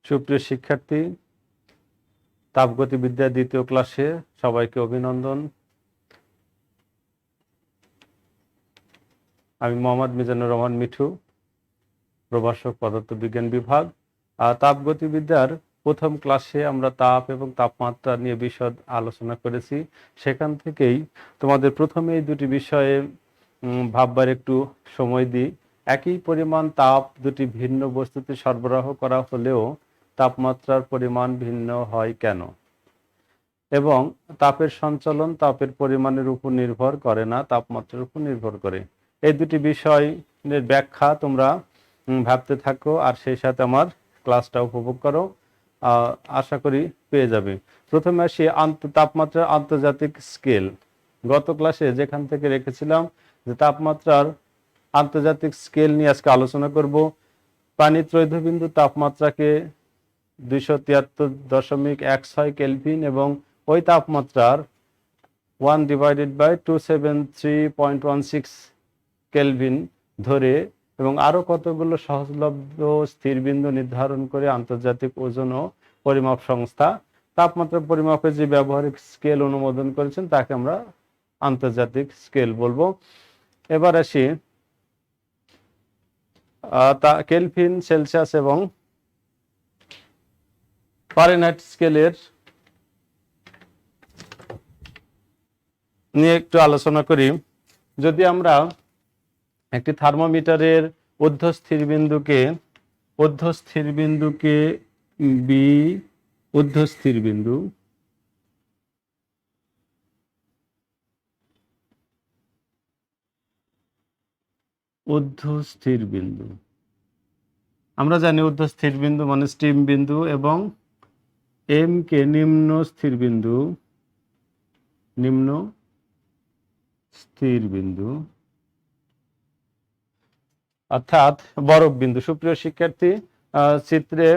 সুপ্রিয় শিক্ষার্থী, তাপগতিবিদ্যা দ্বিতীয় ক্লাসে সবাইকে অভিনন্দন। আমি মোহাম্মদ মিজানুর রহমান মিঠু, প্রভাষক পদার্থবিজ্ঞান বিভাগ। তাপগতিবিদ্যার প্রথম ক্লাসে আমরা তাপ এবং তাপমাত্রা নিয়ে বিশদ আলোচনা করেছি। সেখান থেকেই তোমাদের প্রথমে এই দুটি বিষয়ে ভাববার একটু সময় দিই। একই পরিমাণ তাপ দুটি ভিন্ন বস্তুতে সরবরাহ করা হলেও তাপমাত্রার পরিমাণ ভিন্ন হয় কেন, এবং তাপের সঞ্চালন তাপের পরিমাণের উপর নির্ভর করে না, তাপমাত্রার উপর নির্ভর করে। এই দুটি বিষয়ের ব্যাখ্যা তোমরা ভাবতে থাকো আর সেই সাথে আমার ক্লাসটা উপভোগ করো, আশা করি পেয়ে যাবে। প্রথমে আসি তাপমাত্রার আন্তর্জাতিক স্কেল। গত ক্লাসে যেখান থেকে রেখেছিলাম যে তাপমাত্রার আন্তর্জাতিক স্কেল নিয়ে আজকে আলোচনা করব। পানির ত্রৈধবিন্দু তাপমাত্রাকে 273.16 কেলভিন এবং ওই তাপমাত্রার 1/273.16 কেলভিন ধরে এবং আরো কতগুলো সহজলভ্য স্থিরবিন্দু নির্ধারণ করে আন্তর্জাতিক ওজন ও পরিমাপ সংস্থা তাপমাত্রা পরিমাপের যে ব্যবহারিক স্কেল অনুমোদন করেছেন তাকে আমরা আন্তর্জাতিক স্কেল বলবো। এবার আসি কেলভিন, সেলসিয়াস এবং ফারেনহাইট স্কেলের নিয়ে একটু আলোচনা করি। যদি আমরা একটি থার্মোমিটারের ঊর্ধ্বস্থির বিন্দুকে বি ঊর্ধ্বস্থির বিন্দু আমরা জানি ঊর্ধ্বস্থির বিন্দু মানে স্টিম বিন্দু, এবং এম কে নিম্ন স্থির বিন্দু অর্থাৎ বরফ বিন্দু। সুপ্রিয় শিক্ষার্থী, চিত্রে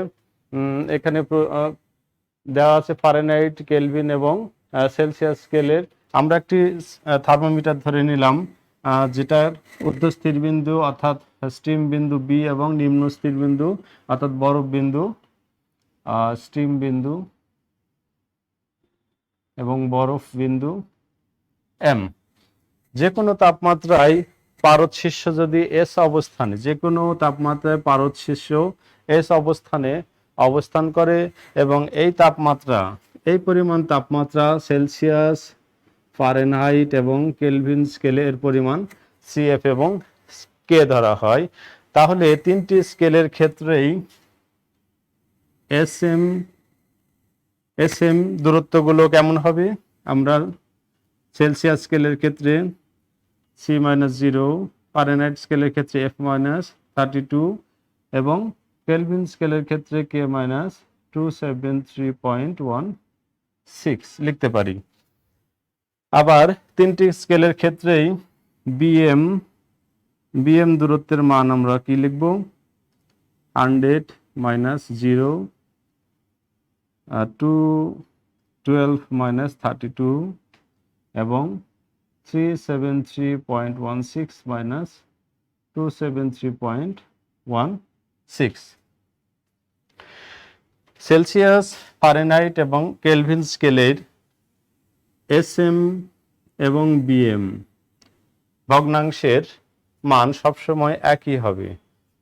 এখানে দেওয়া আছে ফারেনহাইট, কেলভিন এবং সেলসিয়াস স্কেলের। আমরা একটি থার্মোমিটার ধরে নিলাম যেটার ঊর্ধ্বস্থির বিন্দু অর্থাৎ স্টিম বিন্দু বি এবং নিম্ন স্থির বিন্দু অর্থাৎ বরফ বিন্দু স্টিম বিন্দু এবং বরফ বিন্দু এম। যে কোনো তাপমাত্রায় পারদ শীর্ষ যদি এস অবস্থানে, যে কোনো তাপমাত্রায় পারদ শীর্ষ এস অবস্থানে অবস্থান করে এবং এই পরিমাণ তাপমাত্রা সেলসিয়াস, ফারেনহাইট এবং কেলভিন স্কেলে এর পরিমাণ সিএফ এবং কে ধরা হয়, তাহলে তিনটি স্কেলের ক্ষেত্রেই এস এম দূরত্বগুলো কেমন হবে? আমরা সেলসিয়াস স্কেলের ক্ষেত্রে C-0, ফারেনহাইট স্কেলের ক্ষেত্রে F-32 এবং কেলভিন স্কেলের ক্ষেত্রে K-273.16 লিখতে পারি। আবার তিনটি স্কেলের ক্ষেত্রেই বিএম দূরত্বের মান আমরা কি লিখব? 100 -0 212 -32 এবং 373.16 273.16। সেলসিয়াস, ফারেনহাইট এবং কেলভিন স্কেলের এসএম এবং বিএম ভগ্নাংশের মান সবসময় একই হবে।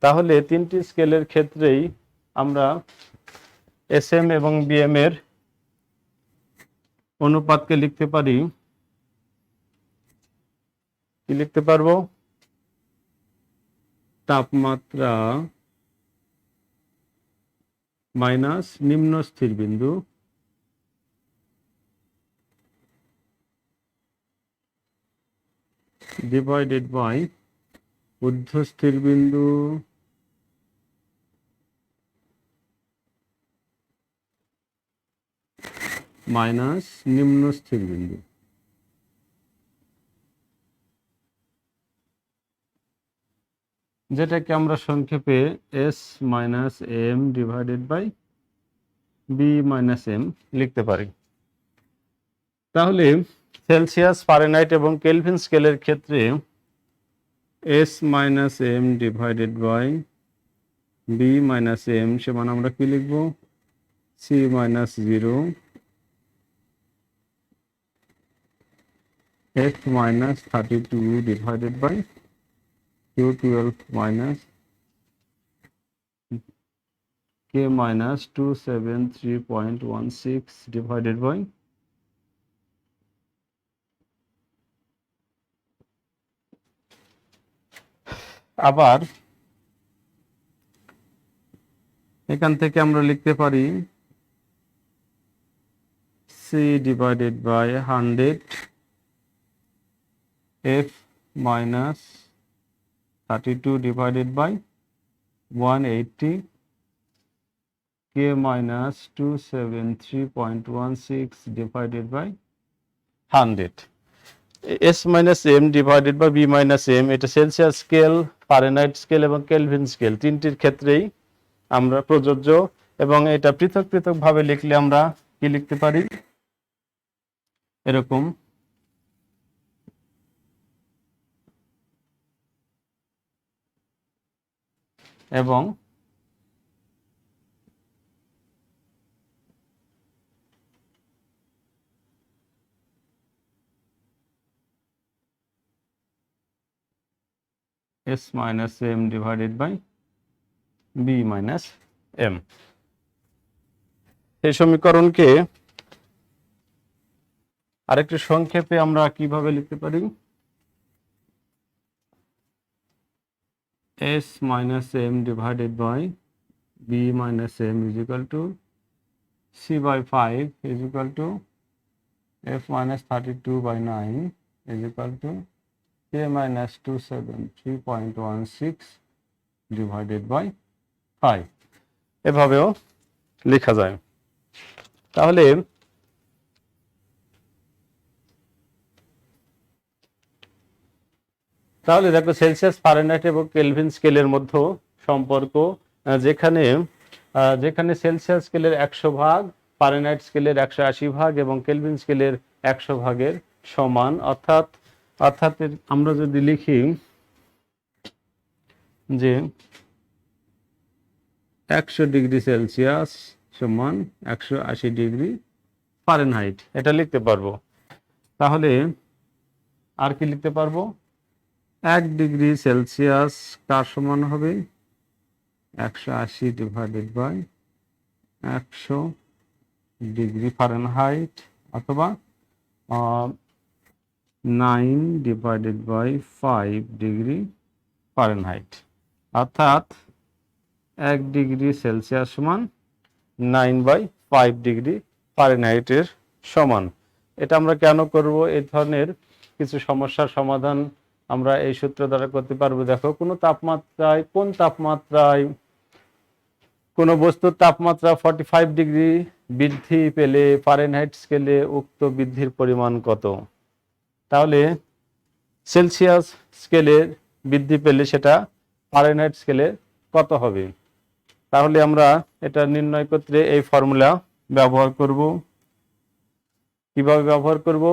তাহলে তিনটি স্কেলের ক্ষেত্রেই আমরা এসএম এবং বিএম এর অনুপাতকে লিখতে পারি, কি লিখতে পারবো? তাপমাত্রা মাইনাস নিম্ন স্থির বিন্দু ডিভাইডেড বাই ঊর্ধ্বস্থির বিন্দু মাইনাস নিম্ন স্থির বিন্দু। যেটাকে আমরা সংক্ষেপে S-M ডিভাইডেড বাই B-M লিখতে পারি। তাহলে সেলসিয়াস, ফারেনহাইট এবং কেলভিন স্কেলের ক্ষেত্রে S-M divided by B minus M সমান আমরা কি লিখব, C minus 0 F minus 32 divided by Q12 minus K minus 273.16 divided by আবার এখান থেকে আমরা লিখতে পারি C divided by 100 F minus 32 divided by 180 K minus 273.16 divided by 100 S minus M divided by B minus M, এটা Celsius scale, Fahrenheit scale এবং kelvin scale তিনটির ক্ষেত্রেই আমরা প্রযোজ্য, এবং এটা পৃথক পৃথক ভাবে লিখলে আমরা কি লিখতে পারি এরকম, এবং S minus M divided by B minus M। এই সমীকরণকে আরেকটু সংক্ষেপে আমরা কিভাবে লিখতে পারি, S minus M divided by B minus M is equal to C by 5 is equal to F minus 32 by 9 is equal to K minus 273.16 divided by 5, এভাবেও লেখা যায়। তাহলে দেখো সেলসিয়াস, ফারেনহাইট এবং কেলভিন স্কেলের মধ্যে সম্পর্ক, যেখানে সেলসিয়াস স্কেলের 100 ভাগ, ফারেনহাইট স্কেলের 180 ভাগ এবং কেলভিন স্কেলের 100 ভাগের সমান, অর্থাৎ আমরা যদি লিখি যে 100 ডিগ্রি সেলসিয়াস সমান 180 ডিগ্রি ফারেনহাইট, এটা লিখতে পারবো। তাহলে আর কি লিখতে পারবো, 1 ডিগ্রি সেলসিয়াস কার সমান হবে, 180 ডিভাইডেড বাই 100 ডিগ্রি ফারেনহাইট, অথবা 9 ডিভাইডেড বাই 5 ডিগ্রি ফারেনহাইট, অর্থাৎ 1 ডিগ্রি সেলসিয়াস সমান 9/5 ডিগ্রি ফারেনহাইটের সমান। এটা আমরা কেন করব, এই ধরনের কিছু সমস্যার সমাধান আমরা এই সূত্র দ্বারা করতে পারবো। দেখো, কোন তাপমাত্রায় কোন বস্তুর তাপমাত্রা 45 ডিগ্রি বৃদ্ধি পেলে ফারেনহাইট স্কেলে উক্ত বৃদ্ধির পরিমাণ কত? তাহলে সেলসিয়াস স্কেলে বৃদ্ধি পেলে সেটা ফারেনহাইট স্কেলে কত হবে? তাহলে আমরা এটা নির্ণয় করতে এই ফর্মুলা ব্যবহার করব। কিভাবে ব্যবহার করব?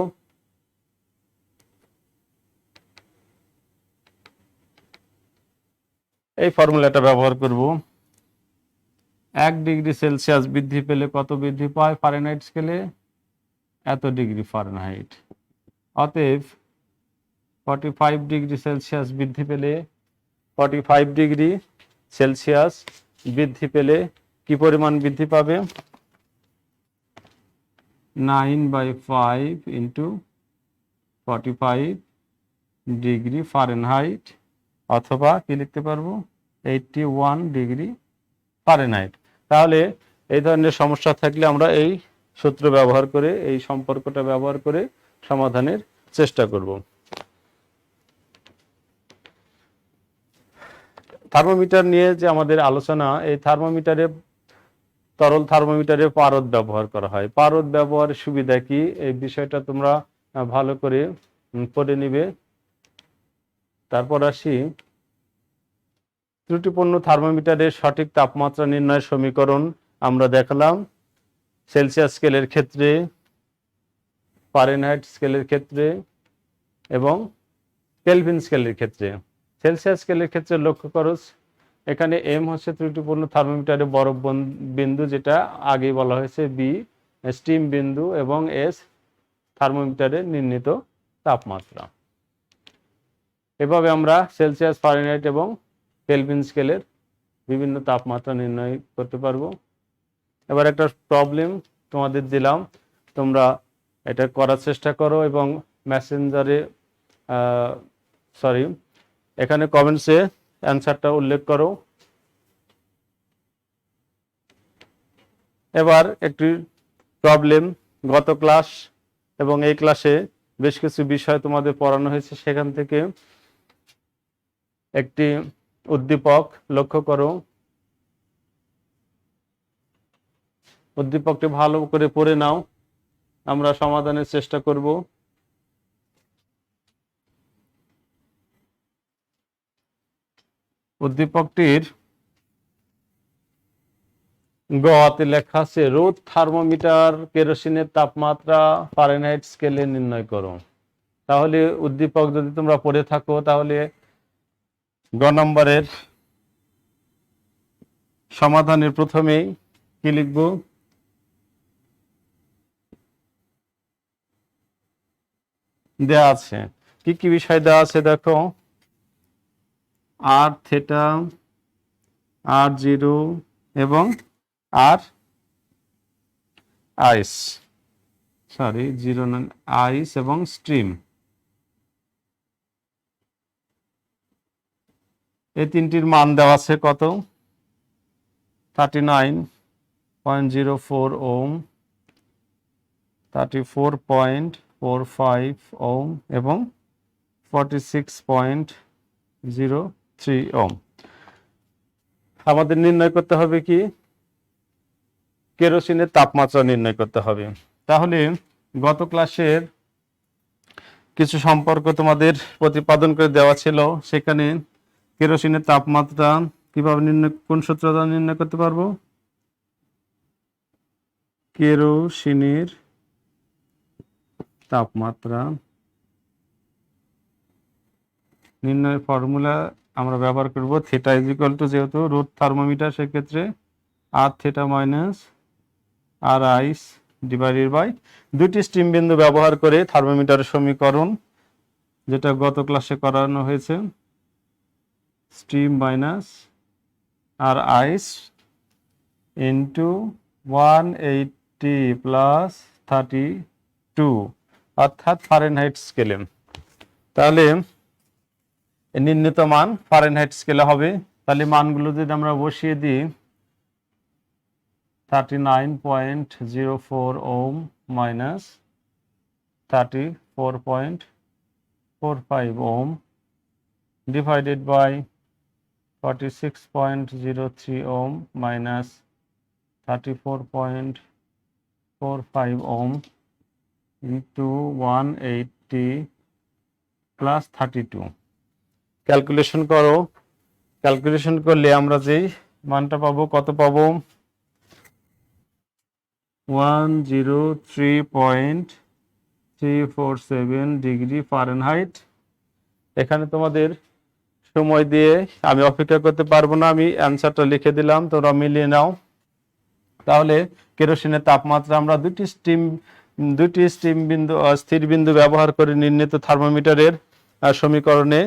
এই ফর্মুলাটা ব্যবহার করব। 1 ডিগ্রি সেলসিয়াস বৃদ্ধি পেলে কত বৃদ্ধি পায় ফারেনহাইট স্কেলে? এত ডিগ্রি ফারেনহাইট। অতএব 45 ডিগ্রি সেলসিয়াস বৃদ্ধি পেলে 45 ডিগ্রি সেলসিয়াস বৃদ্ধি পেলে কি পরিমাণ বৃদ্ধি পাবে? 9/5 ইন্টু 45 ডিগ্রি ফারেনহাইট, অথবা কি লিখতে পারবো 81 ডিগ্রি ফারেনহাইট। তাহলে এই ধরনের সমস্যা থাকলে আমরা এই সূত্র ব্যবহার করে, এই সম্পর্কটা ব্যবহার করে সমাধানের চেষ্টা করব। থার্মোমিটার নিয়ে যে আমাদের আলোচনা, এই থার্মোমিটারে, তরল থার্মোমিটারে পারদ ব্যবহার করা হয়। পারদ ব্যবহারের সুবিধা কি, এই বিষয়টা তোমরা ভালো করে পড়ে নিবে। তারপর আসি, ত্রুটিপূর্ণ থার্মোমিটারের সঠিক তাপমাত্রা নির্ণয়ের সমীকরণ আমরা দেখালাম সেলসিয়াস স্কেলের ক্ষেত্রে, ফারেনহাইট স্কেলের ক্ষেত্রে এবং কেলভিন স্কেলের ক্ষেত্রে। সেলসিয়াস স্কেলের ক্ষেত্রে লক্ষ্য করো এখানে এম হচ্ছে ত্রুটিপূর্ণ থার্মোমিটারের বরফ বিন্দু, যেটা আগেই বলা হয়েছে, বি স্টিম বিন্দু, এবং এস থার্মোমিটারের নির্ণীত তাপমাত্রা। এভাবে আমরা সেলসিয়াস, ফারেনহাইট এবং কেলভিন স্কেলের বিভিন্ন তাপমাত্রা নির্ণয় করতে পারবো। এবার একটা প্রবলেম তোমাদের দিলাম, তোমরা এটা করার চেষ্টা করো এবং মেসেঞ্জারে এখানে কমেন্টসে অ্যান্সারটা উল্লেখ করো। এবার একটি প্রবলেম, গত ক্লাস এবং এই ক্লাসে বেশ কিছু বিষয় তোমাদের পড়ানো হয়েছে, সেখান থেকে একটি উদ্দীপক লক্ষ্য করো। উদ্দীপকটি ভালো করে পড়ে নাও, আমরা সমাধানের চেষ্টা করব। উদ্দীপকটির গতে লেখা আছে, রোদ থার্মোমিটার কেরোসিনের তাপমাত্রা ফারেনহাইট স্কেলে নির্ণয় করো। তাহলে উদ্দীপক যদি তোমরা পড়ে থাকো, তাহলে গ নম্বরের সমাধানের প্রথমেই কি লিখব? দেয়া আছে, কি কি বিষয় দেওয়া আছে দেখো। আর থিটা, আর জিরো এবং আর আইস, জিরো না, আইস এবং স্ট্রিম, এই তিনটির মান দেওয়া আছে কত? 39.04 ওম, 34.45 ওম এবং 46.03 ওম। আমাদের নির্ণয় করতে হবে কি? কেরোসিনের তাপমাত্রা নির্ণয় করতে হবে। তাহলে গত ক্লাসের কিছু সম্পর্ক তোমাদের প্রতিপাদন করে দেওয়া ছিল, সেখানে কেরোসিনের তাপমাত্রা কিভাবে নির্ণয়, কোন সূত্র দ্বারা নির্ণয় করতে পারবো? কেরোসিনের তাপমাত্রা নির্ণয়ের ফর্মুলা আমরা ব্যবহার করব থিটা ইজ ইকুয়াল টু, যেহেতু রোদ থার্মোমিটার, সেক্ষেত্রে R theta minus R ice divided by দুটি স্টিম বিন্দু ব্যবহার করে থার্মোমিটারের সমীকরণ, যেটা গত ক্লাসে করানো হয়েছে, স্টিম মাইনাস আর আইস ইন্টু 180 প্লাস 32, অর্থাৎ ফারেনহাইট স্কেলে। তাহলে নির্ণীত মান ফারেনহাইট স্কেলে হবে। তাহলে মানগুলো যদি আমরা বসিয়ে দিই, 39.04 ohm minus 34.45 ohm divided by 46.03 ohm minus 34.45 ohm into 180 plus 32। Calculation করো, ক্যালকুলেশন করলে আমরা যেই মানটা পাবো, কত পাবো? 103.347 ডিগ্রি ফারেনহাইট। এখানে তোমাদের সময় দিয়ে আমি অপেক্ষা করতে পারবো না, আমি অ্যান্সারটা লিখে দিলাম, তোমরা মিলিয়ে নাও। তাহলে কেরোসিনের তাপমাত্রা আমরা দুটি স্টিম বিন্দু, স্থির বিন্দু ব্যবহার করে নির্ণীত থার্মোমিটারের সমীকরণে,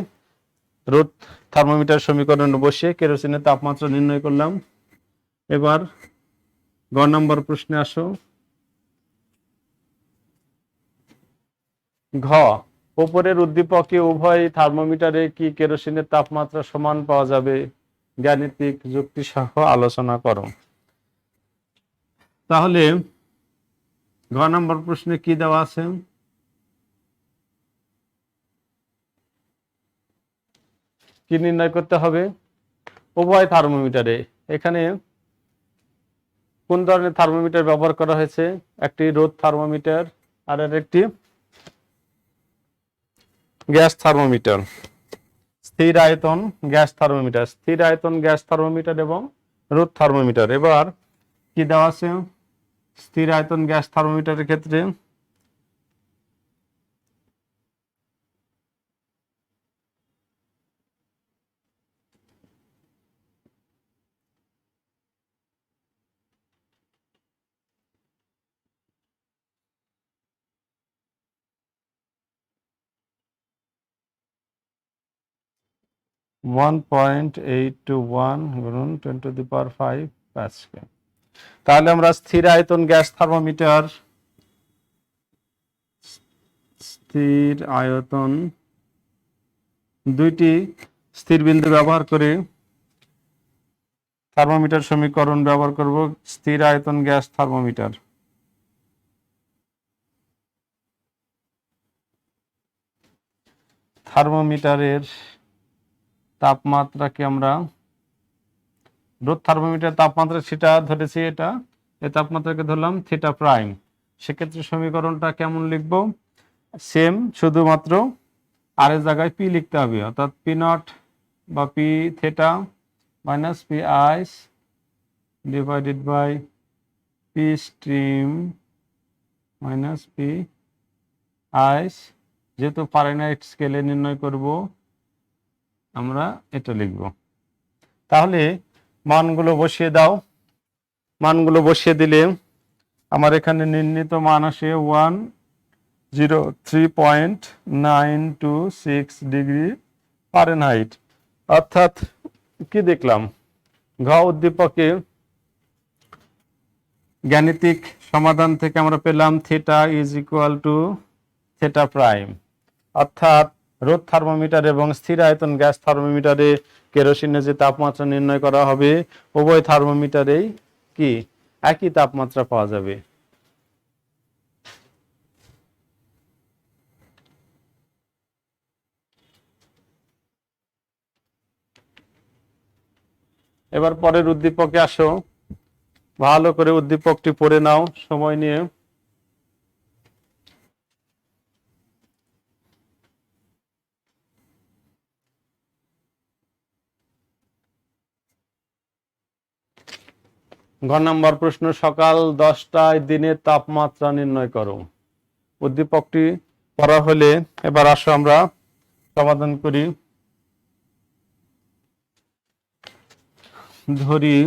রোদ থার্মোমিটার সমীকরণে বসিয়ে কেরোসিনের তাপমাত্রা নির্ণয় করলাম। এবার গ নম্বর প্রশ্নে আসো। ঘ, উপরের উদ্দীপকে উভয় থার্মোমিটারে কি কেরোসিনের তাপমাত্রা সমান পাওয়া যাবে? গাণিতিক যুক্তি সহ আলোচনা করো। তাহলে ঘ নম্বর প্রশ্নে কি দেওয়া আছে? কি নির্ণয় করতে হবে? উভয় থার্মোমিটারে, এখানে কোন ধরনের থার্মোমিটার ব্যবহার করা হয়েছে? একটি রোদ থার্মোমিটার আর একটি গ্যাস থার্মোমিটার, স্থির আয়তন গ্যাস থার্মোমিটার, স্থির আয়তন গ্যাস থার্মোমিটার এবং রোদ থার্মোমিটার। এবার কি দেওয়া আছে স্থির আয়তন গ্যাস থার্মোমিটারের ক্ষেত্রে? 1.821 গুণন 10⁵ প্যাসকেল। তাহলে আমরা স্থির আয়তন গ্যাস থার্মোমিটার, স্থির আয়তন দুইটি স্থির বিন্দু ব্যবহার করে থার্মোমিটার সমীকরণ ব্যবহার করব। স্থির আয়তন গ্যাস থার্মোমিটার, থার্মোমিটারের তাপমাত্রাকে আমরা রোদ থার্মোমিটার তাপমাত্রা সেটা ধরেছি, এটা এই তাপমাত্রাকে ধরলাম থিটা প্রাইম। সেক্ষেত্রে সমীকরণটা কেমন লিখব? সেম, শুধুমাত্র আর এর জায়গায় পি লিখতে হবে, অর্থাৎ পি নট বা P theta minus P ice divided by P stream minus P ice. যেহেতু ফারেনহাইট স্কেলে নির্ণয় করব আমরা এটা লিখব। তাহলে মানগুলো বসিয়ে দাও। মানগুলো বসিয়ে দিলে আমার এখানে নির্ণীত মান আসে 103.926 ডিগ্রি ফারেনহাইট। অর্থাৎ কি দেখলাম? ঘ উদ্দীপকে গাণিতিক সমাধান থেকে আমরা পেলাম theta is equal two theta prime. অর্থাৎ রোদ থার্মোমিটার এবং স্থির আয়তন গ্যাস থার্মোমিটারে কেরোসিনের যে তাপমাত্রা নির্ণয় করা হবে, উভয় থার্মোমিটারেই কি একই তাপমাত্রা পাওয়া যাবে। এবার পরের উদ্দীপকে আসো, ভালো করে উদ্দীপকটি পড়ে নাও সময় নিয়ে। ঘ নম্বর প্রশ্ন, সকাল 10টায় দিনের তাপমাত্রা নির্ণয় করো। উদ্দীপকটি পড়া হলে এবার আসো আমরা সমাধান করি। ধরি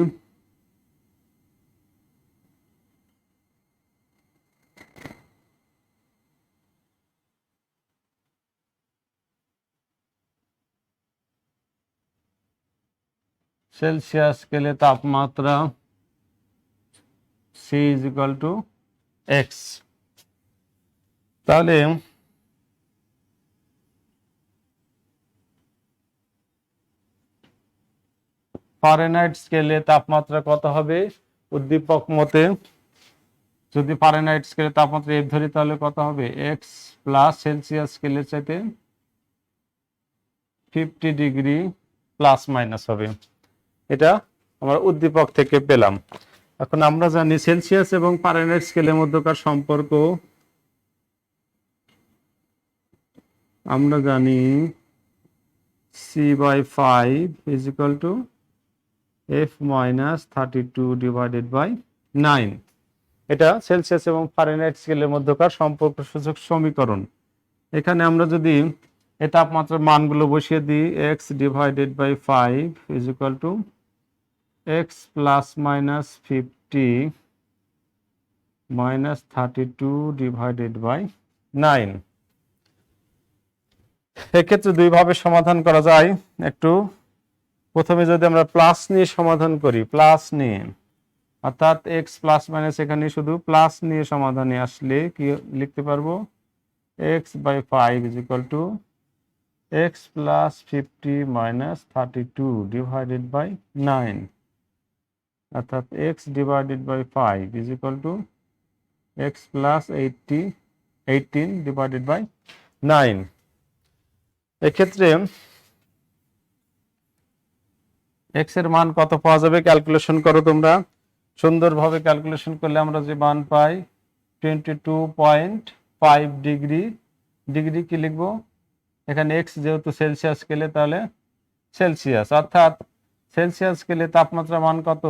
সেলসিয়াস স্কেলে তাপমাত্রা C is equal to X। তাহলে ফারেনহাইট স্কেলে তাপমাত্রা কত হবে? উদ্দীপক মতে যদি ফারেনহাইট স্কেলে তাপমাত্রা F ধরি তাহলে কত হবে? X প্লাস সেলসিয়াস স্কেলের চাইতে 50 ডিগ্রি প্লাস মাইনাস হবে। এটা আমরা উদ্দীপক থেকে পেলাম। এখন আমরা জানি সেলসিয়াস এবং ফারেনহাইট স্কেলের মধ্যকার সম্পর্ক, আমরা জানি C/5 is equal to F minus 32 divided by 9। এটা সেলসিয়াস এবং ফারেনহাইট স্কেলের মধ্যকার সম্পর্ক সূচক সমীকরণ। এখানে আমরা যদি এই তাপমাত্রার মানগুলো বসিয়ে দিই, x divided by 5 is equal to x plus minus 50 minus 32 divided by 9। এক্ষেত্রে দুইভাবে সমাধান করা যায়। একটু প্রথমে যদি আমরা প্লাস নিয়ে সমাধান করি, প্লাস নিয়ে, অর্থাৎ x প্লাস মাইনাস এখানে শুধু প্লাস নিয়ে সমাধানে আসলে কি লিখতে পারবো? x by 5 is equal to x plus 50 minus 32 divided by 9। অর্থাৎ x divided by 5 is equal to x plus 18 divided by 9। এক্ষেত্রে x এর মান কত পাওয়া যাবে? ক্যালকুলেশন করো তোমরা। সুন্দরভাবে ক্যালকুলেশন করলে আমরা যে মান পাই 22.5 ডিগ্রি। ডিগ্রি কি লিখবো? এখানে x যেহেতু সেলসিয়াস স্কেলে, তাহলে সেলসিয়াস, অর্থাৎ সেলসিয়াস স্কেলে তাপমাত্রা মান কত?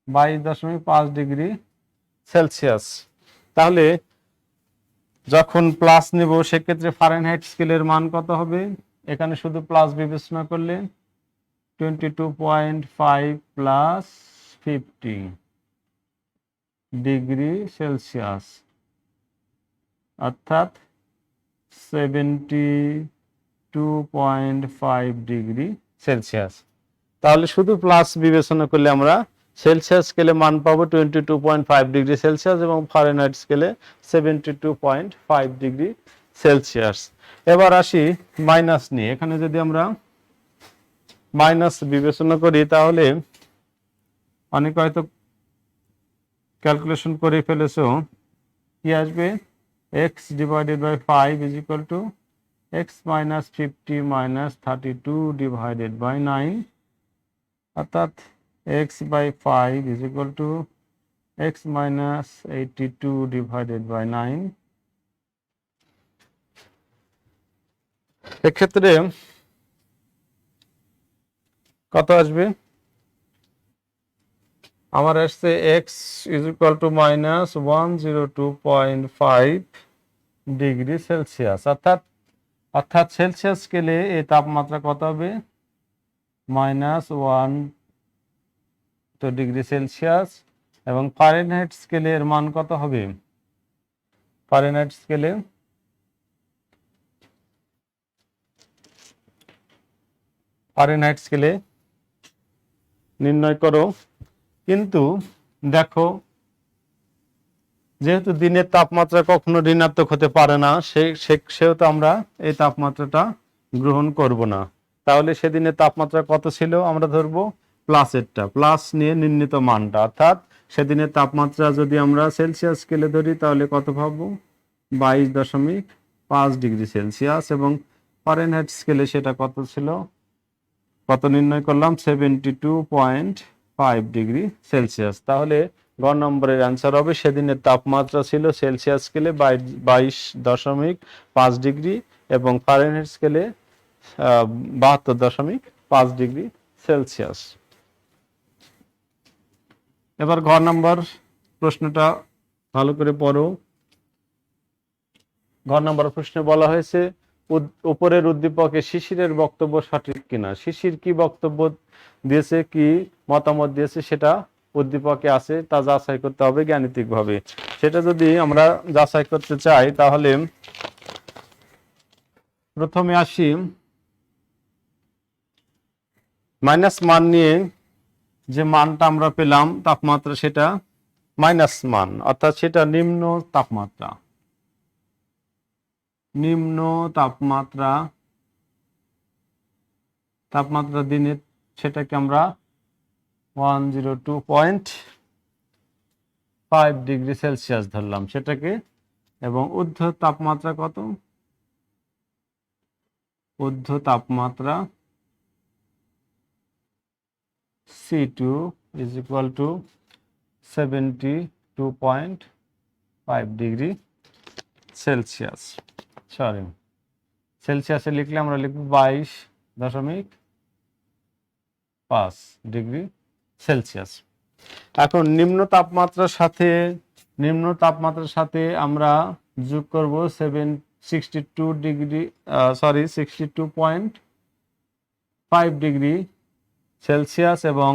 22.5 ডিগ্রি সেলসিয়াস। তাহলে যখন প্লাস নেব সেক্ষেত্রে ফারেনহাইট স্কেলের মান কত হবে? এখানে শুধু প্লাস বিবেচনা করলে 22.5 প্লাস 50 ডিগ্রি সেলসিয়াস, অর্থাৎ 22.5 ডিগ্রি সেলসিয়াস। তাহলে শুধু প্লাস বিবেচনা করলে আমরা সেলসিয়াস স্কেলে মান পাবো 22.5 ডিগ্রি সেলসিয়াস এবং ফারেনহাইট স্কেলে 72.5 ডিগ্রি সেলসিয়াস। এবার আসি মাইনাস নিয়ে। এখানে যদি আমরা মাইনাস বিবেচনা করি তাহলে অনেক হয়তো ক্যালকুলেশন করে ফেলেছো। কি আসবে? x divided by 5 is equal to x minus 50 minus 32 divided by 9, অর্থাৎ x by 5 is equal to x minus 82 divided by 9। এক্ষেত্রে কত আসবে? আমার আসছে x is equal to minus 102.5 degree Celsius. অর্থাৎ সেলসিয়াস স্কেলে এই তাপমাত্রা কত হবে? -1 ডিগ্রি সেলসিয়াস। এবং ফারেনহাইট স্কেলে এর মান কত হবে? ফারেনহাইট স্কেলে নির্ণয় করো। কিন্তু দেখো, যেহেতু দিনের তাপমাত্রা কখনো ঋণাত্মক হতে পারে না, সেহেতু আমরা এই তাপমাত্রাটা গ্রহণ করব না। তাহলে সেদিনের তাপমাত্রা কত ছিল? আমরা ধরবো প্লাসেরটা, প্লাস নিয়ে নির্ণীত মানটা। অর্থাৎ সেদিনের তাপমাত্রা যদি আমরা সেলসিয়াস স্কেলে ধরি তাহলে কত পাবো? 22.5 ডিগ্রি সেলসিয়াস। এবং ফারেনহাইট স্কেলে সেটা কত ছিল? কত নির্ণয় করলাম? 72.5 ডিগ্রি সেলসিয়াস। তাহলে গ নম্বরের অ্যান্সার হবে সেদিনের তাপমাত্রা ছিল সেলসিয়াস স্কেলে 22.5 ডিগ্রি এবং ফারেনহাইট স্কেলে 72.5 ডিগ্রি সেলসিয়াস। এবার ঘ নম্বর প্রশ্নটা ভালো করে পড়ো। ঘ নম্বর প্রশ্নে বলা হয়েছে উপরের উদ্দীপকে শিশিরের বক্তব্য সঠিক কিনা। শিশির কি বক্তব্য দিয়েছে, কি মতামত দিয়েছে সেটা উদ্দীপকে আছে, তা যাচাই করতে হবে গাণিতিকভাবে। সেটা যদি আমরা যাচাই করতে চাই তাহলে প্রথমে আসি মাইনাস মান নিয়ে। যে মানটা আমরা পেলাম তাপমাত্রা, সেটা মাইনাস মান, অর্থাৎ সেটা নিম্ন তাপমাত্রা। তাপমাত্রা দিনের সেটাকে আমরা 102.5 ডিগ্রি সেলসিয়াস ধরলাম সেটাকে। এবং ঊর্ধ্ব তাপমাত্রা কত? ঊর্ধ্ব তাপমাত্রা C2 is equal to 72.5 degree Celsius. Sorry, সেলসিয়াসে লিখলে আমরা লিখব 22.5 ডিগ্রি সেলসিয়াস। এখন নিম্ন তাপমাত্রার সাথে আমরা যোগ করব 62.5 ডিগ্রি সেলসিয়াস এবং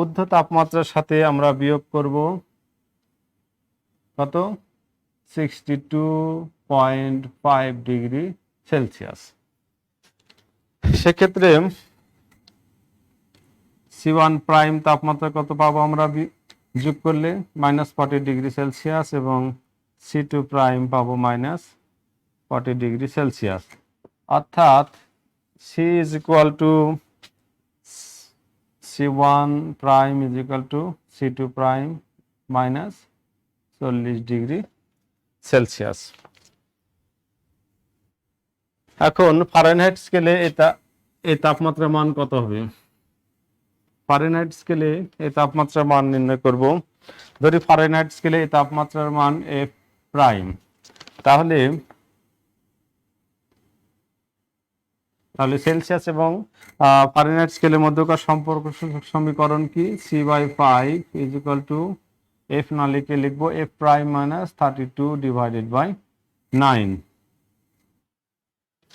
ঊর্ধ্ব তাপমাত্রার সাথে আমরা বিয়োগ করব কত? 62.5 ডিগ্রি সেলসিয়াস। সেক্ষেত্রে C1 প্রাইম তাপমাত্রা কত পাবো আমরা যোগ করলে? -40 ডিগ্রি সেলসিয়াস এবং C2 প্রাইম পাবো -40 ডিগ্রি সেলসিয়াস। অর্থাৎ C is equal to C1 prime is equal to C2 prime -40 degree Celsius. এখন ফারেনহাইট স্কেলে এই তাপমাত্রার মান কত হবে? ফারেনহাইট স্কেলে এই তাপমাত্রার মান নির্ণয় করব। যদি ফারেনহাইট স্কেলে এই তাপমাত্রার মান F প্রাইম, তাহলে সেলসিয়াস এবং ফারেনহাইট স্কেলের মধ্যকার সম্পর্ক সমীকরণ কি? C/5 is equal to F না লিখে লিখবো F প্রাইম -32 ডিভাইডেড বাই 9।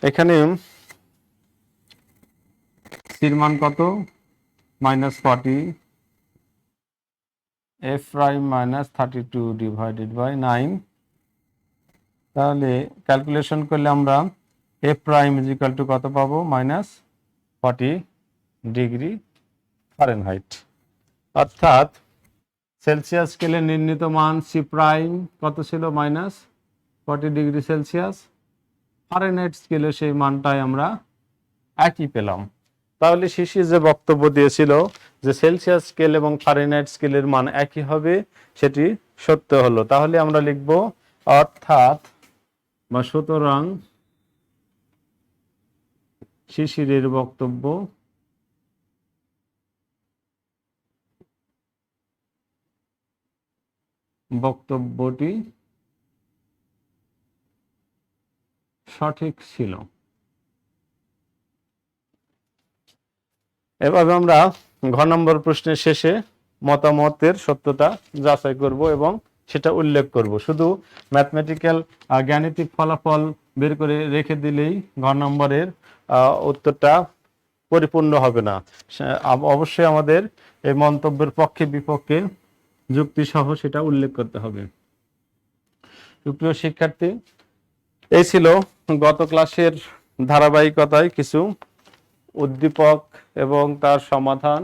এখানে সির মান কত? -40, F প্রাইম -32 ডিভাইডেড বাই 9। তাহলে ক্যালকুলেশন করলে আমরা এ প্রাইম ইজ ইকুয়াল টু কত পাবো, -40 ডিগ্রি ফারেনহাইট। অর্থাৎ সেলসিয়াস স্কেলে নির্ণীত মান সি প্রাইম কত ছিল, -40 ডিগ্রি সেলসিয়াস। ফারেনহাইট স্কেলে সেই মানটাই আমরা একই পেলাম। তাহলে শিশি যে বক্তব্য দিয়েছিল যে সেলসিয়াস স্কেল এবং ফারেনহাইট স্কেলের মান একই হবে, সেটি সত্য হলো। তাহলে আমরা লিখব অর্থাৎ বা সুতরাং শিশিরের বক্তব্যটি সঠিক ছিল। এভাবে আমরা ঘ নম্বর প্রশ্নের শেষে মতামতের সত্যতা যাচাই করব এবং সেটা উল্লেখ করব। শুধু ম্যাথমেটিক্যাল গাণিতিক ফলাফল বের করে রেখে দিলেই ঘ নম্বরের উত্তরটা পরিপূর্ণ হবে না। অবশ্যই আমাদের এই মন্তব্যের পক্ষে বিপক্ষে যুক্তি সহ সেটা উল্লেখ করতে হবে। প্রিয় শিক্ষার্থী, এই ছিল গত ক্লাসের ধারাবাহিকতায় কিছু উদ্দীপক এবং তার সমাধান।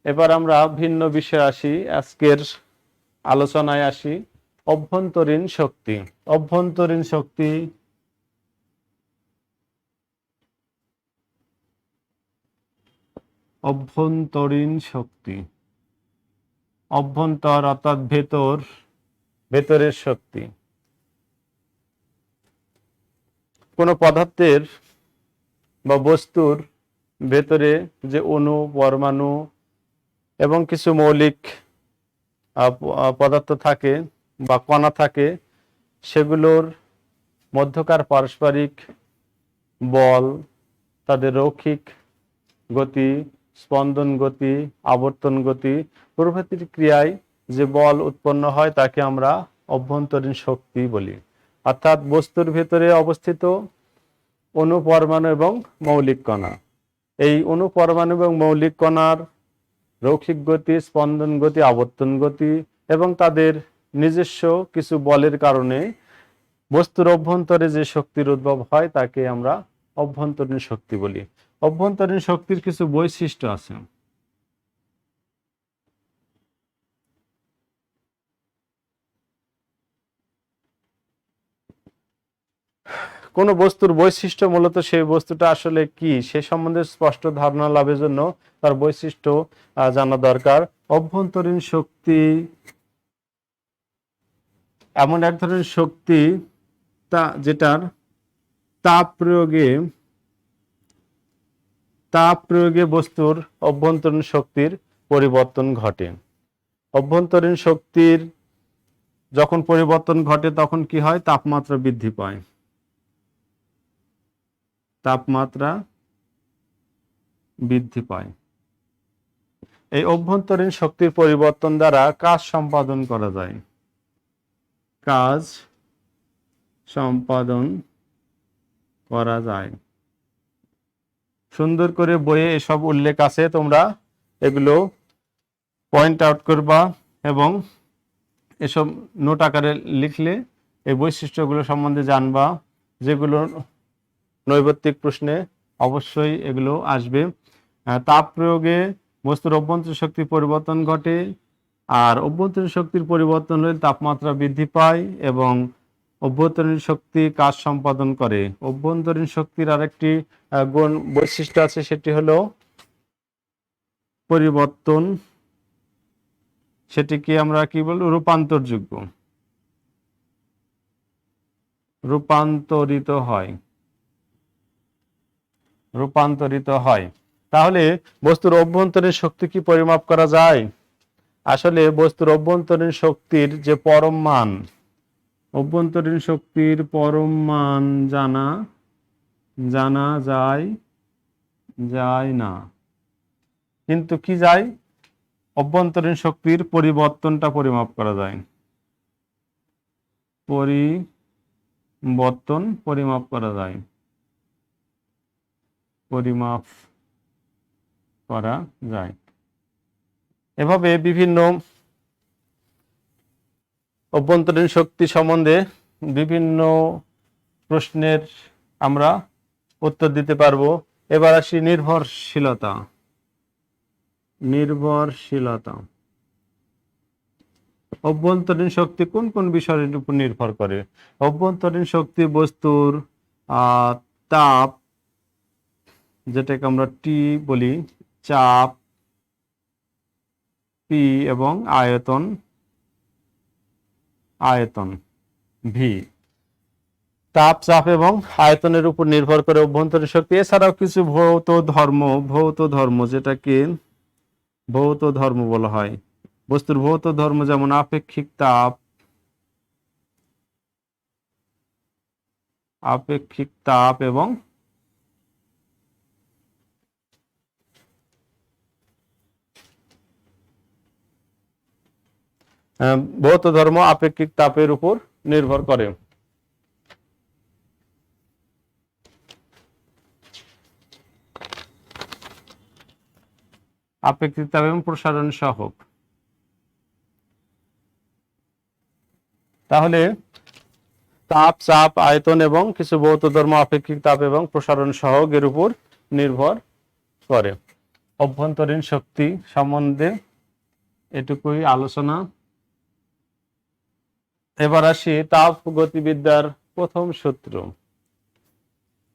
এবার আমরা ভিন্ন বিষয়ে আসি, আজকের আলোচনায় আসি অভ্যন্তরীণ শক্তি। অভ্যন্তরীণ শক্তি অভ্যন্তর অর্থাৎ ভেতরের শক্তি। কোনো পদার্থের বা বস্তুর ভেতরে যে অণু, পরমাণু এবং কিছু মৌলিক পদার্থ থাকে বা কণা থাকে, সেগুলোর মধ্যকার পারস্পরিক বল, তাদের রৈখিক গতি, স্পন্দন গতি, আবর্তন গতি প্রভৃতির ক্রিয়ায় যে বল উৎপন্ন হয় তাকে আমরা অভ্যন্তরীণ শক্তি বলি। অর্থাৎ বস্তুর ভেতরে অবস্থিত অণু, পরমাণু এবং মৌলিক কণা, এই অণু, পরমাণু এবং মৌলিক কণার রৈখিক গতি, স্পন্দন গতি, আবর্তন গতি এবং তাদের নিজস্ব কিছু বলের কারণে বস্তুর অভ্যন্তরে যে শক্তির উদ্ভব হয় তাকে আমরা অভ্যন্তরীণ শক্তি বলি। অভ্যন্তরীণ শক্তির কিছু বৈশিষ্ট্য আছে। কোনো বস্তুর বৈশিষ্ট্য মূলত সেই বস্তুটা আসলে কি সে সম্বন্ধে স্পষ্ট ধারণা লাভের জন্য তার বৈশিষ্ট্য জানা দরকার। অভ্যন্তরীণ শক্তি এমন এক ধরনের শক্তি যেটার তাপ প্রয়োগে বস্তুর অভ্যন্তরীণ শক্তির পরিবর্তন ঘটে। অভ্যন্তরীণ শক্তির যখন পরিবর্তন ঘটে তখন কি হয়, তাপমাত্রা বৃদ্ধি পায়। এই অভ্যন্তরীণ শক্তির পরিবর্তন দ্বারা কাজ সম্পাদন করা যায়। সুন্দর করে বইয়ে এসব উল্লেখ আছে, তোমরা এগুলো পয়েন্ট আউট করবা এবং এসব নোট আকারে লিখলে এই বৈশিষ্ট্যগুলো সম্বন্ধে জানবা, যেগুলো নৈর্ব্যক্তিক প্রশ্নে অবশ্যই এগুলো আসবে। তাপ প্রয়োগে বস্তুর অভ্যন্তরীণ শক্তির পরিবর্তন ঘটে, আর অভ্যন্তরীণ শক্তির পরিবর্তন হলে তাপমাত্রা বৃদ্ধি পায় এবং অভ্যন্তরীণ শক্তি কাজ সম্পাদন করে। অভ্যন্তরীণ শক্তির আরেকটি বৈশিষ্ট্য আছে, সেটি হলো পরিবর্তন। সেটিকে আমরা কি বলবো, রূপান্তরিত হয়। তাহলে বস্তুর অভ্যন্তরীণ শক্তি কি পরিমাপ করা যায়? আসলে বস্তুর অভ্যন্তরীণ শক্তির যে পরম মান, অভ্যন্তরীণ শক্তির পরম মান জানা যায় না, কিন্তু কি যায়, অভ্যন্তরীণ শক্তির পরিবর্তনটা পরিমাপ করা যায়। পরিমাপ করা যায়। এভাবে বিভিন্ন অভ্যন্তরীণ শক্তি সম্বন্ধে বিভিন্ন প্রশ্নের আমরা উত্তর দিতে পারবো। এবার আসি নির্ভরশীলতা। নির্ভরশীলতা, অভ্যন্তরীণ শক্তি কোন কোন বিষয়ের উপর নির্ভর করে? অভ্যন্তরীণ শক্তি বস্তুর তাপ, যেটাকে আমরা টি বলি, চাপ পি, এবং আয়তন ভি। তাপ, চাপ এবং আয়তনের উপর নির্ভর করে অভ্যন্তরীণ শক্তি। এছাড়াও কিছু ভৌত ধর্ম, যেটাকে ভৌত ধর্ম বলা হয়, বস্তুর ভৌত ধর্ম, যেমন আপেক্ষিক তাপ এবং ভৌত ধর্ম আপেক্ষিক তাপের উপর নির্ভর করে। আপেক্ষিক তাপ এবং প্রসারণ সহগ। তাহলে তাপ, চাপ, আয়তন এবং কিছু ভৌত ধর্ম আপেক্ষিক তাপ এবং প্রসারণ সহগ এর উপর নির্ভর করে। অভ্যন্তরীণ শক্তি সম্বন্ধে এটুকুই আলোচনা। এবার আসি তাপ গতিবিদ্যার প্রথম সূত্র।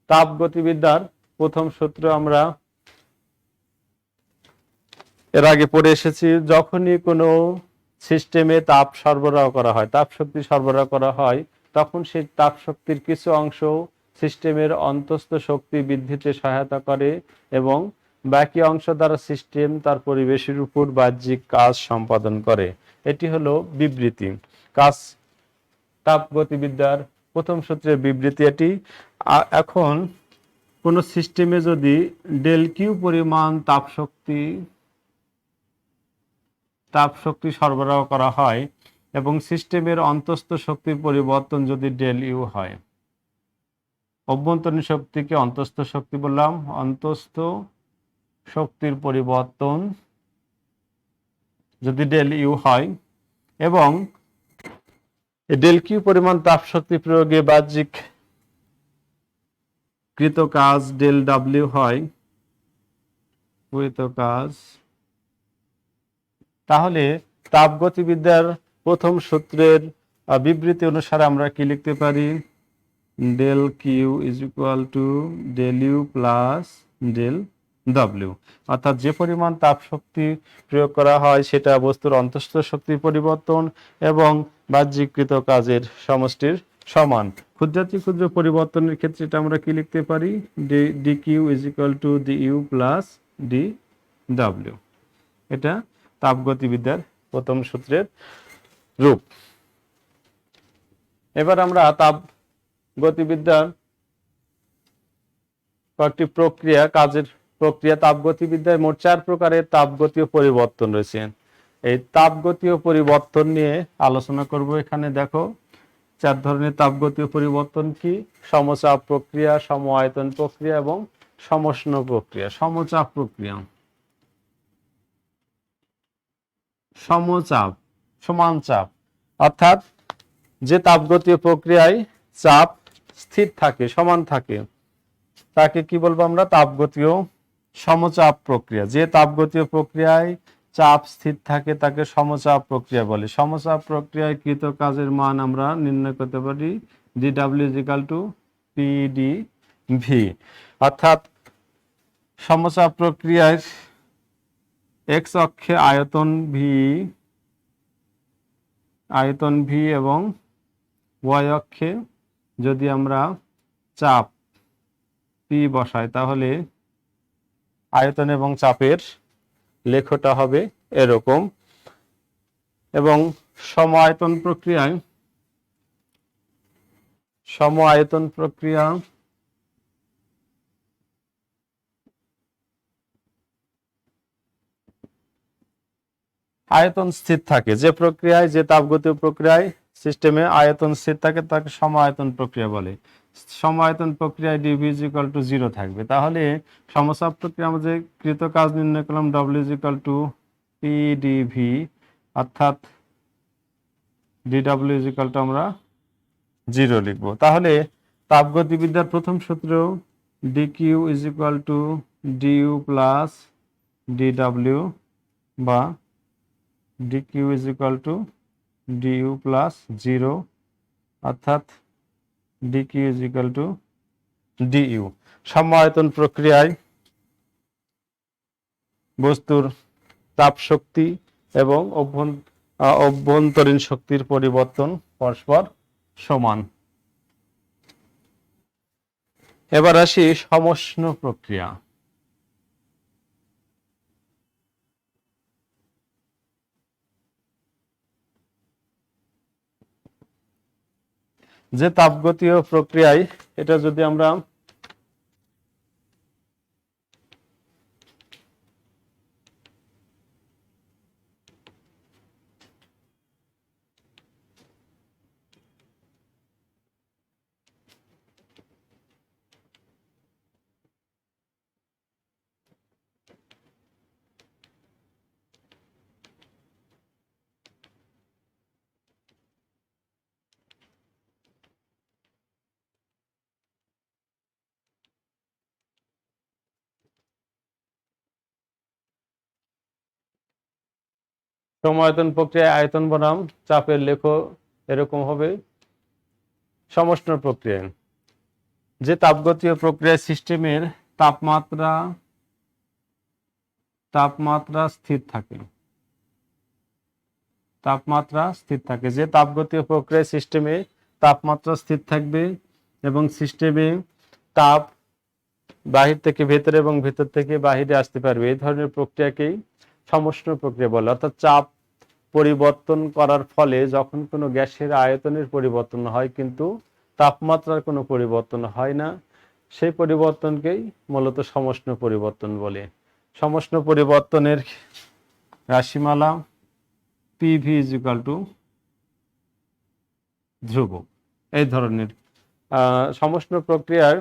তাপ গতিবিদ্যার প্রথম সূত্র আমরা এর আগে পড়ে এসেছি। যখনই কোনো সিস্টেমে তাপ সরবরাহ করা হয়, তাপ শক্তি সরবরাহ করা হয়, তখন সেই তাপ শক্তির কিছু অংশ সিস্টেমের অন্তঃস্থ শক্তি বৃদ্ধিতে সহায়তা করে এবং বাকি অংশ দ্বারা সিস্টেম তার পরিবেশের উপর বাহ্যিক কাজ সম্পাদন করে। এটি হলো বিবৃতি। কাজ তাপ গতিবিদ্যার প্রথম সূত্রের বিবৃতি এটি। এখন কোন সিস্টেমে যদি ডেল কিউ পরিমাণ তাপ শক্তি সরবরাহ করা হয় এবং সিস্টেমের অন্তঃস্থ শক্তির পরিবর্তন যদি ডেল ইউ হয়, অভ্যন্তরীণ শক্তিকে অন্তঃস্থ শক্তি বললাম, অন্তঃস্থ শক্তির পরিবর্তন যদি ডেল ইউ হয় এবং ডেল কিউ পরিমাণ তাপ শক্তি প্রয়োগে বাহ্যিক কৃত কাজ ডেল ডাব্লিউ হয়, কৃত কাজ, তাহলে তাপগতিবিদ্যার প্রথম সূত্রের বিবৃতি অনুসারে আমরা কি লিখতে পারি? Del Q is equal to del U plus del W. অর্থাৎ যে পরিমাণ তাপ শক্তি প্রয়োগ করা হয় সেটা বস্তুর অন্তঃস্থ শক্তির পরিবর্তন এবং বাহ্যিকৃত কাজের সমষ্টির সমান। ক্ষুদ্রাতি ক্ষুদ্র পরিবর্তনের ক্ষেত্রে এটা আমরা কি লিখতে পারি? D Q is equal to D U plus D W. এটা তাপগতিবিদ্যার প্রথম সূত্রের রূপ। এবার আমরা তাপ গতিবিদ্যার কয়েকটি প্রক্রিয়া, কাজের প্রক্রিয়া। তাপগতিবিদ্যায় মোট 4 প্রকারের তাপগতীয় পরিবর্তন রয়েছে। এই তাপগতীয় পরিবর্তন নিয়ে আলোচনা করব। এখানে দেখো 4 ধরনের তাপগতীয় পরিবর্তন কি: সমচাপ প্রক্রিয়া, সম আয়তন প্রক্রিয়া এবং সমষ্ণ প্রক্রিয়া। সমচাপ প্রক্রিয়া, সমচাপ সমান চাপ, অর্থাৎ যে তাপগতীয় প্রক্রিয়ায় চাপ স্থির থাকে, সমান থাকে, তাকে কি বলবো আমরা? তাপগতীয় সমচাপ প্রক্রিয়া। যে তাপগতীয় প্রক্রিয়ায় চাপ স্থির থাকে তাকে সমচাপ প্রক্রিয়া বলে। সমচাপ প্রক্রিয়ায় কৃত কাজের মান আমরা নির্ণয় করতে পারি DW is equal two PD V. অর্থাৎ সমচাপ প্রক্রিয়ায় এক্স অক্ষে আয়তন ভি এবং ওয়াই অক্ষে যদি আমরা চাপ পি বসাই, তাহলে আয়তন এবং চাপের লেখটা হবে এরকম। এবং সম আয়তন প্রক্রিয়া আয়তন স্থির থাকে। যে প্রক্রিয়ায়, যে তাপগতীয় প্রক্রিয়ায় সিস্টেমে আয়তন স্থির থাকে তাকে সম আয়তন প্রক্রিয়া বলে। সম আয়তন প্রক্রিয়ায় ডিভি ইজ ইকুয়াল টু 0 থাকবে। তাহলে সমচাপ প্রক্রিয়া আমরা যে কৃত কাজ নির্ণয় করলাম W is equal to PdV, অর্থাৎ ডিডব্লিউ ইজ ইকুয়াল টু আমরা 0 লিখবো। তাহলে তাপগতিবিদ্যার প্রথম সূত্র dQ is equal to DU plus ডিডাব্লিউ বা dQ is equal to DU plus 0, অর্থাৎ DQ is equal to dU. সাম্যায়তন প্রক্রিয়ায় বস্তুর তাপ শক্তি এবং অভ্যন্তরীণ শক্তির পরিবর্তন পরস্পর সমান। এবার আসি সমষ্ণ প্রক্রিয়া। যে তাপগতীয় প্রক্রিয়ায়, এটা যদি আমরা সমায়তন প্রক্রিয়ায় আয়তন বনাম চাপের লেখ এরকম হবে। সমষ্ণ প্রক্রিয়ায় যে তাপগতীয় প্রক্রিয়ায় সিস্টেমের তাপমাত্রা স্থির থাকে, যে তাপগতীয় প্রক্রিয়ায় সিস্টেমে তাপমাত্রা স্থির থাকবে এবং সিস্টেমে তাপ বাহির থেকে ভেতরে এবং ভেতর থেকে বাহিরে আসতে পারবে, এই ধরনের প্রক্রিয়াকেই সমষ্ণ প্রক্রিয়া বলে। অর্থাৎ চাপ পরিবর্তন করার ফলে যখন কোনো গ্যাসের আয়তনের পরিবর্তন হয় কিন্তু তাপমাত্রার কোনো পরিবর্তন হয় না, সেই পরিবর্তনকেই মূলত সমষ্ণ পরিবর্তন বলে। সমষ্ণ পরিবর্তনের রাশিমালা পিভি ইজ ইকুয়াল টু ধ্রুবক। এই ধরনের সমষ্ণ প্রক্রিয়ার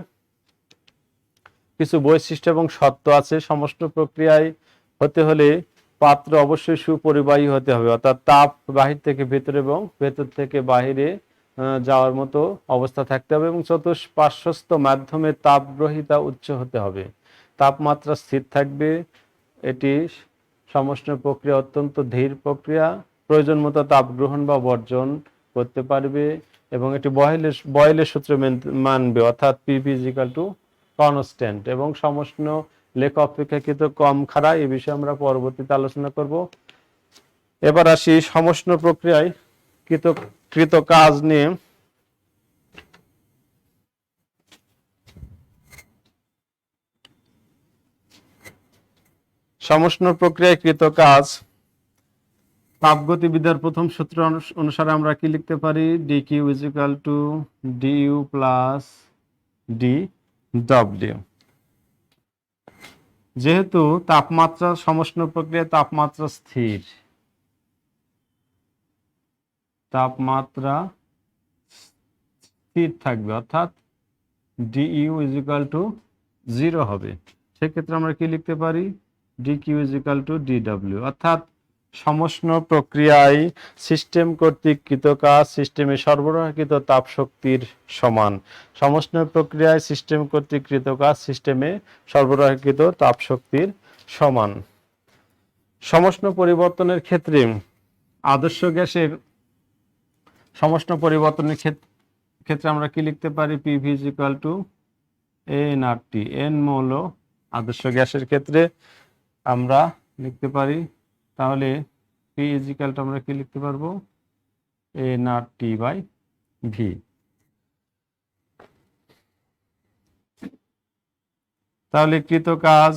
কিছু বৈশিষ্ট্য এবং শর্ত আছে। সমষ্ণ প্রক্রিয়ায় হতে হলে পাত্র অবশ্যই সুপরিবাহী হতে হবে, অর্থাৎ তাপ বাহির থেকে ভেতরে এবং ভেতর থেকে বাহিরে যাওয়ার মতো অবস্থা থাকতে হবে এবং চতুষ্পার্শ্বস্থ মাধ্যমে তাপগ্রহিতা উচ্চ হতে হবে। তাপমাত্রা স্থির থাকবে। এটি সমষ্ণ প্রক্রিয়া অত্যন্ত ধীর প্রক্রিয়া, প্রয়োজন মতো তাপ গ্রহণ বা বর্জন করতে পারবে এবং এটি বয়েলের সূত্র মানবে, অর্থাৎ PV is equal to constant. এবং সমষ্ণ লেখ অপেক্ষাকৃত কম খাড়া, এই বিষয়ে আমরা পরবর্তীতে আলোচনা করব। এবার আসি সমষ্ণ প্রক্রিয়ায় কৃত কাজ নিয়ে। সমষ্ণ প্রক্রিয়ায় কৃত কাজ তাপগতিবিদ্যার প্রথম সূত্র অনুসারে আমরা কি লিখতে পারি? D Q is equal to DU plus D W. যেহেতু তাপমাত্রা সমষ্ণ প্রক্রিয়ায় তাপমাত্রা স্থির, থাকবে, অর্থাৎ ডিইউ ইজ ইকুয়াল টু 0 হবে। সেক্ষেত্রে আমরা কি লিখতে পারি? D Q is equal to DW. অর্থাৎ সমষ্ণ প্রক্রিয়ায় সিস্টেম কর্তৃক কৃত কাজ সিস্টেমে সরবরাহকৃত তাপ শক্তির সমান। সমষ্ণ প্রক্রিয়ায় সিস্টেম কর্তৃক কৃত কাজ সিস্টেমে সরবরাহকৃত তাপ শক্তির সমান। সমষ্ণ পরিবর্তনের ক্ষেত্রে আদর্শ গ্যাসের সমষ্ণ পরিবর্তনের ক্ষেত্রে আমরা কি লিখতে পারি? PV is equal to N R T. N মৌল আদর্শ গ্যাসের ক্ষেত্রে আমরা লিখতে পারি। তাহলে পি ইজ ইকুয়াল টু আমরা কি লিখতে পারবো? N R T by V. তাহলে কৃত কাজ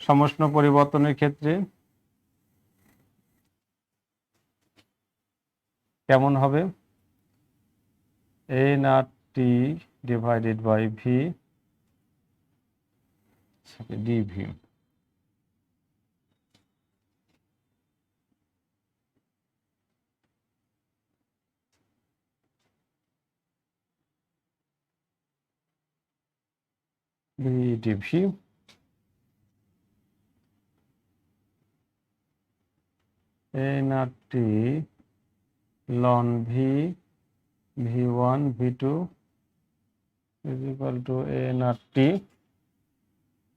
সমষ্ণ পরিবর্তনের ক্ষেত্রে কেমন হবে? N R T divided by V DV. DV N R T ln V V one V two is equal to NRT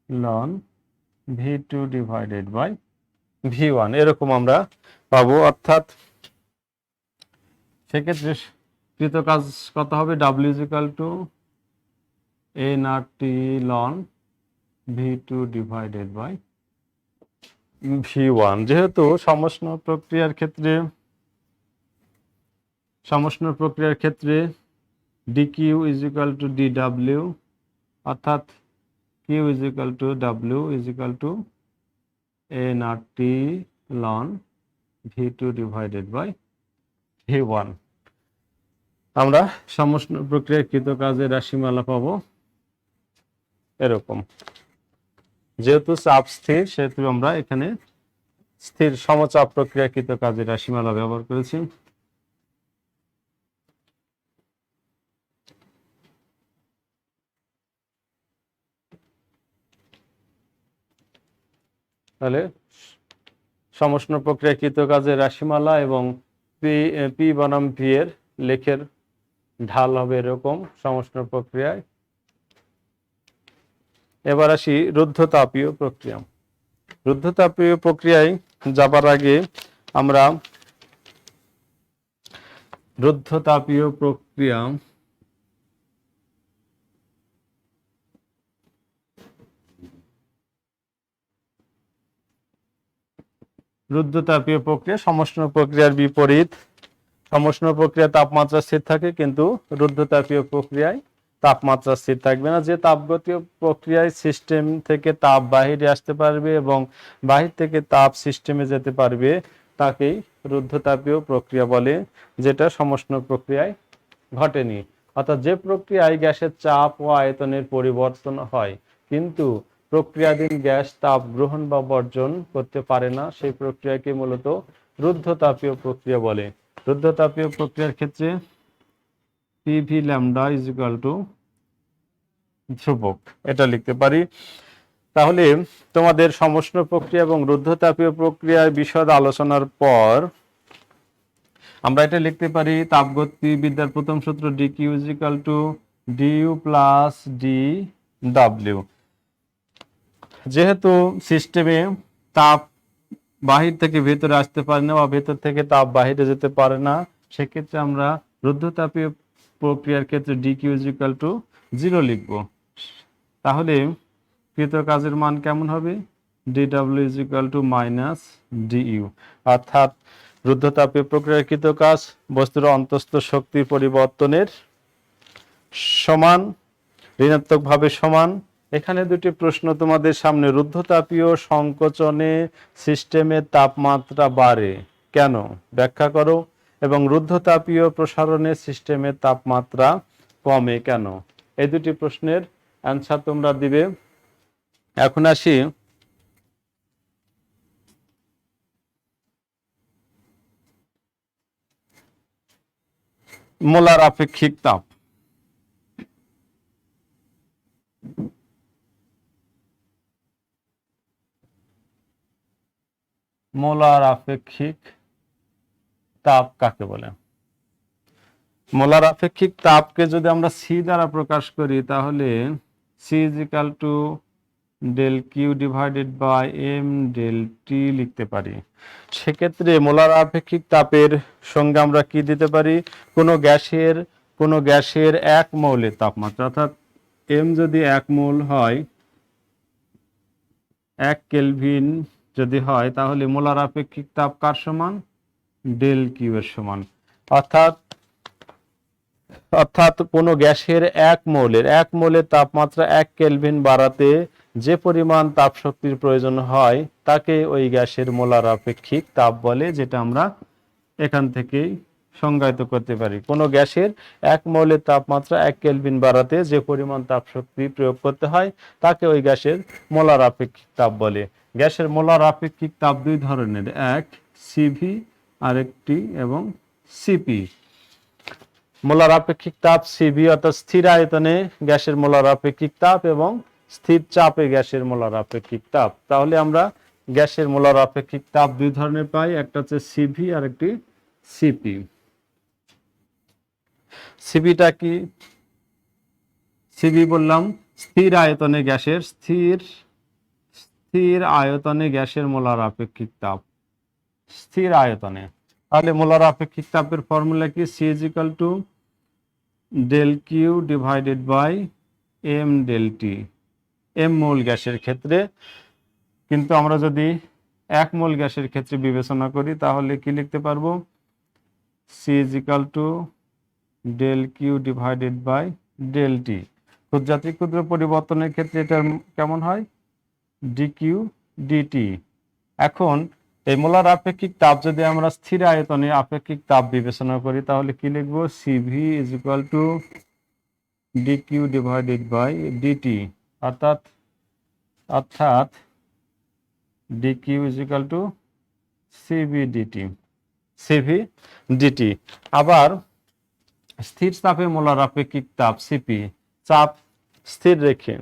ln V two divided by V one, এরকম আমরা পাবো। অর্থাৎ সেক্ষেত্রে কৃত কাজ কত হবে? W is equal to NRT ln V two divided by V one. যেহেতু সমষ্ণ প্রক্রিয়ার ক্ষেত্রে DQ is equal to DW, অর্থাৎ Q is equal to W is equal to NRT ln V two divided by V one. আমরা সমষ্ণ প্রক্রিয়ার কৃত কাজের রাশিমালা পাবো এরকম। যেহেতু চাপ স্থির সেহেতু আমরা এখানে স্থির সমচাপ প্রক্রিয়াকৃত কাজের রাশিমালা ব্যবহার করেছি। তাহলে সমষ্ণ প্রক্রিয়াকৃত কাজের রাশিমালা এবং পি বনাম পি এর লেখের ঢাল হবে এরকম সমষ্ণ প্রক্রিয়ায়। এবার আসি রুদ্ধতাপীয় প্রক্রিয়া। রুদ্ধতাপীয় প্রক্রিয়ায় যাবার আগে আমরা রুদ্ধতাপীয় প্রক্রিয়া সমষ্ণ প্রক্রিয়ার বিপরীত। সমষ্ণ প্রক্রিয়া তাপমাত্রা স্থির থাকে, কিন্তু রুদ্ধতাপীয় প্রক্রিয়ায় তাপমাত্রা স্থির থাকবে না। যে তাপগতীয় প্রক্রিয়ায় সিস্টেম থেকে তাপ বাহিরে আসতে পারবে এবং বাহির থেকে তাপ সিস্টেমে যেতে পারবে তাকেই রুদ্ধতাপীয় প্রক্রিয়া বলে, যেটা সমষ্ণ প্রক্রিয়ায় ঘটেনি। অর্থাৎ যে প্রক্রিয়ায় গ্যাসের চাপ ও আয়তনের পরিবর্তন হয় কিন্তু প্রক্রিয়াধীন গ্যাস তাপ গ্রহণ বা বর্জন করতে পারে না, সেই প্রক্রিয়াকে মূলত রুদ্ধতাপীয় প্রক্রিয়া বলে। রুদ্ধতাপীয় প্রক্রিয়ার ক্ষেত্রে PV lambda is equal to ধ্রুবক, এটা লিখতে পারি। তাহলে তোমাদের সমষ্ণ প্রক্রিয়া এবং রুদ্ধতাপীয় প্রক্রিয়ার বিশদ আলোচনার পর আমরা এটা লিখতে পারি তাপগতিবিদ্যার প্রথম সূত্র dQ is equal to DU plus D W. যেহেতু সিস্টেমে তাপ বাহির থেকে ভেতরে আসতে পারে না বা ভেতর থেকে তাপ বাহিরে যেতে পারে না, সেক্ষেত্রে আমরা রুদ্ধতাপীয় প্রক্রিয়ার ক্ষেত্রে ডিকিউ ইজ ইকুয়াল টু 0 লিখব। তাহলে কৃত কাজের মান কেমন হবে? DW is equal to minus DU. অর্থাৎ রুদ্ধতাপীয় প্রক্রিয়ার কৃত কাজ বস্তুর অন্তঃস্থ শক্তির পরিবর্তনের সমান, ঋণাত্মকভাবে সমান। এখানে দুটি প্রশ্ন তোমাদের সামনে। রুদ্ধতাপীয় সংকোচনে সিস্টেমের তাপমাত্রা বাড়ে কেন, ব্যাখ্যা করো। এবং রুদ্ধতাপীয় প্রসারণে সিস্টেমের তাপমাত্রা কমে কেন। এই দুটি প্রশ্নের অ্যান্সার তোমরা দিবে। এখন আসি মোলার আপেক্ষিক তাপ। মোলার আপেক্ষিক তাপ কাকে বলে? মোলার আপেক্ষিক তাপকে যদি আমরা সি দ্বারা প্রকাশ করি তাহলে C is equal to del Q divided by M del T লিখতে পারি। সেক্ষেত্রে মোলার আপেক্ষিক তাপের সঙ্গে আমরা কি দিতে পারি? কোনো গ্যাসের এক মৌলের তাপমাত্রা, অর্থাৎ এম যদি 1 মোল হয়, 1 কেলভিন যদি হয়, তাহলে মোলার আপেক্ষিক তাপ কার সমান? ডেল কিউ এর সমান। অর্থাৎ কোনো গ্যাসের এক মৌলের তাপমাত্রা 1 কেলভিন বাড়াতে যে পরিমাণ তাপ শক্তির প্রয়োজন হয় তাকে ওই গ্যাসের মোলার আপেক্ষিক তাপ বলে, যেটা আমরা এখান থেকেই সংজ্ঞায়িত করতে পারি। কোনো গ্যাসের এক মৌলের তাপমাত্রা 1 কেলভিন বাড়াতে যে পরিমাণ তাপ শক্তি প্রয়োগ করতে হয় তাকে ওই গ্যাসের মোলার আপেক্ষিক তাপ বলে। গ্যাসের মোলার আপেক্ষিক তাপ দুই ধরনের, এক সিভি আরেকটি এবং সিপি। মোলার আপেক্ষিক তাপ সিভি অর্থাৎ স্থির আয়তনে গ্যাসের মোলার আপেক্ষিক তাপ এবং স্থির চাপে গ্যাসের মোলার আপেক্ষিক তাপ। তাহলে আমরা গ্যাসের মোলার আপেক্ষিক তাপ দুই ধরনের পাই, একটা হচ্ছে সিভি আর একটি সিপি। সিপিটা কি? সিবি বললাম স্থির আয়তনে গ্যাসের স্থির আয়তনে গ্যাসের মোলার আপেক্ষিক তাপ, স্থির আয়তনে। তাহলে মোলার আপেক্ষিক তাপের ফর্মুলা কি? C is equal to del Q divided by M del T. M mole গ্যাসের ক্ষেত্রে, কিন্তু আমরা যদি 1 মোল গ্যাসের ক্ষেত্রে বিবেচনা করি তাহলে কি লিখতে পারবো? C is equal to del Q divided by del T. ক্ষুদ্রাতি ক্ষুদ্র পরিবর্তনের ক্ষেত্রে এটা কেমন হয়? D Q dT. এখন এই মোলার আপেক্ষিক তাপ যদি আমরা স্থির আয়তনে আপেক্ষিক তাপ বিবেচনা করি তাহলে কি লিখবো? CV is equal to D Q divided by DT, অর্থাৎ অর্থাৎ D Q is equal to CV DT, CV DT. আবার স্থির চাপে মোলার আপেক্ষিক তাপ সিপি, চাপ স্থির রেখে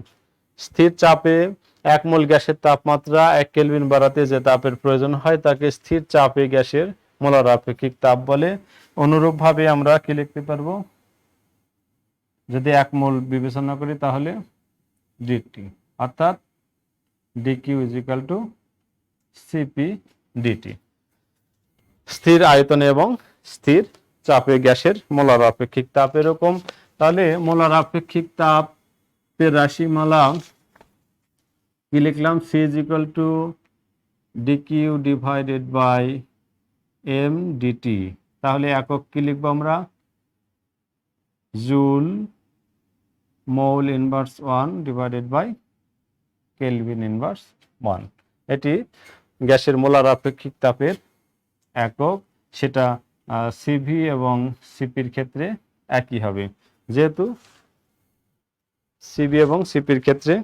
স্থির চাপে 1 মোল গ্যাসের তাপমাত্রা 1 কেলভিন বাড়াতে যে তাপের প্রয়োজন হয় তাকে স্থির চাপে গ্যাসের মোলার আপেক্ষিক তাপ বলে। অনুরূপভাবে আমরা কি লিখতে পারবো? যদি 1 মোল বিবেচনা করি তাহলে ডিটি, অর্থাৎ DQ is equal to CP DT. স্থির আয়তনে এবং স্থির চাপে গ্যাসের মোলার আপেক্ষিক তাপ এরকম। তাহলে মোলার আপেক্ষিক তাপের রাশিমালা কি লিখলাম? C is equal to DQ divided by M DT. তাহলে একক কি লিখবো আমরা? Joule mole inverse 1 divided by kelvin inverse 1। এটি গ্যাসের মোলার আপেক্ষিক তাপের একক, সেটা সিভি এবং সিপির ক্ষেত্রে একই হবে, যেহেতু সিবি এবং সিপির ক্ষেত্রে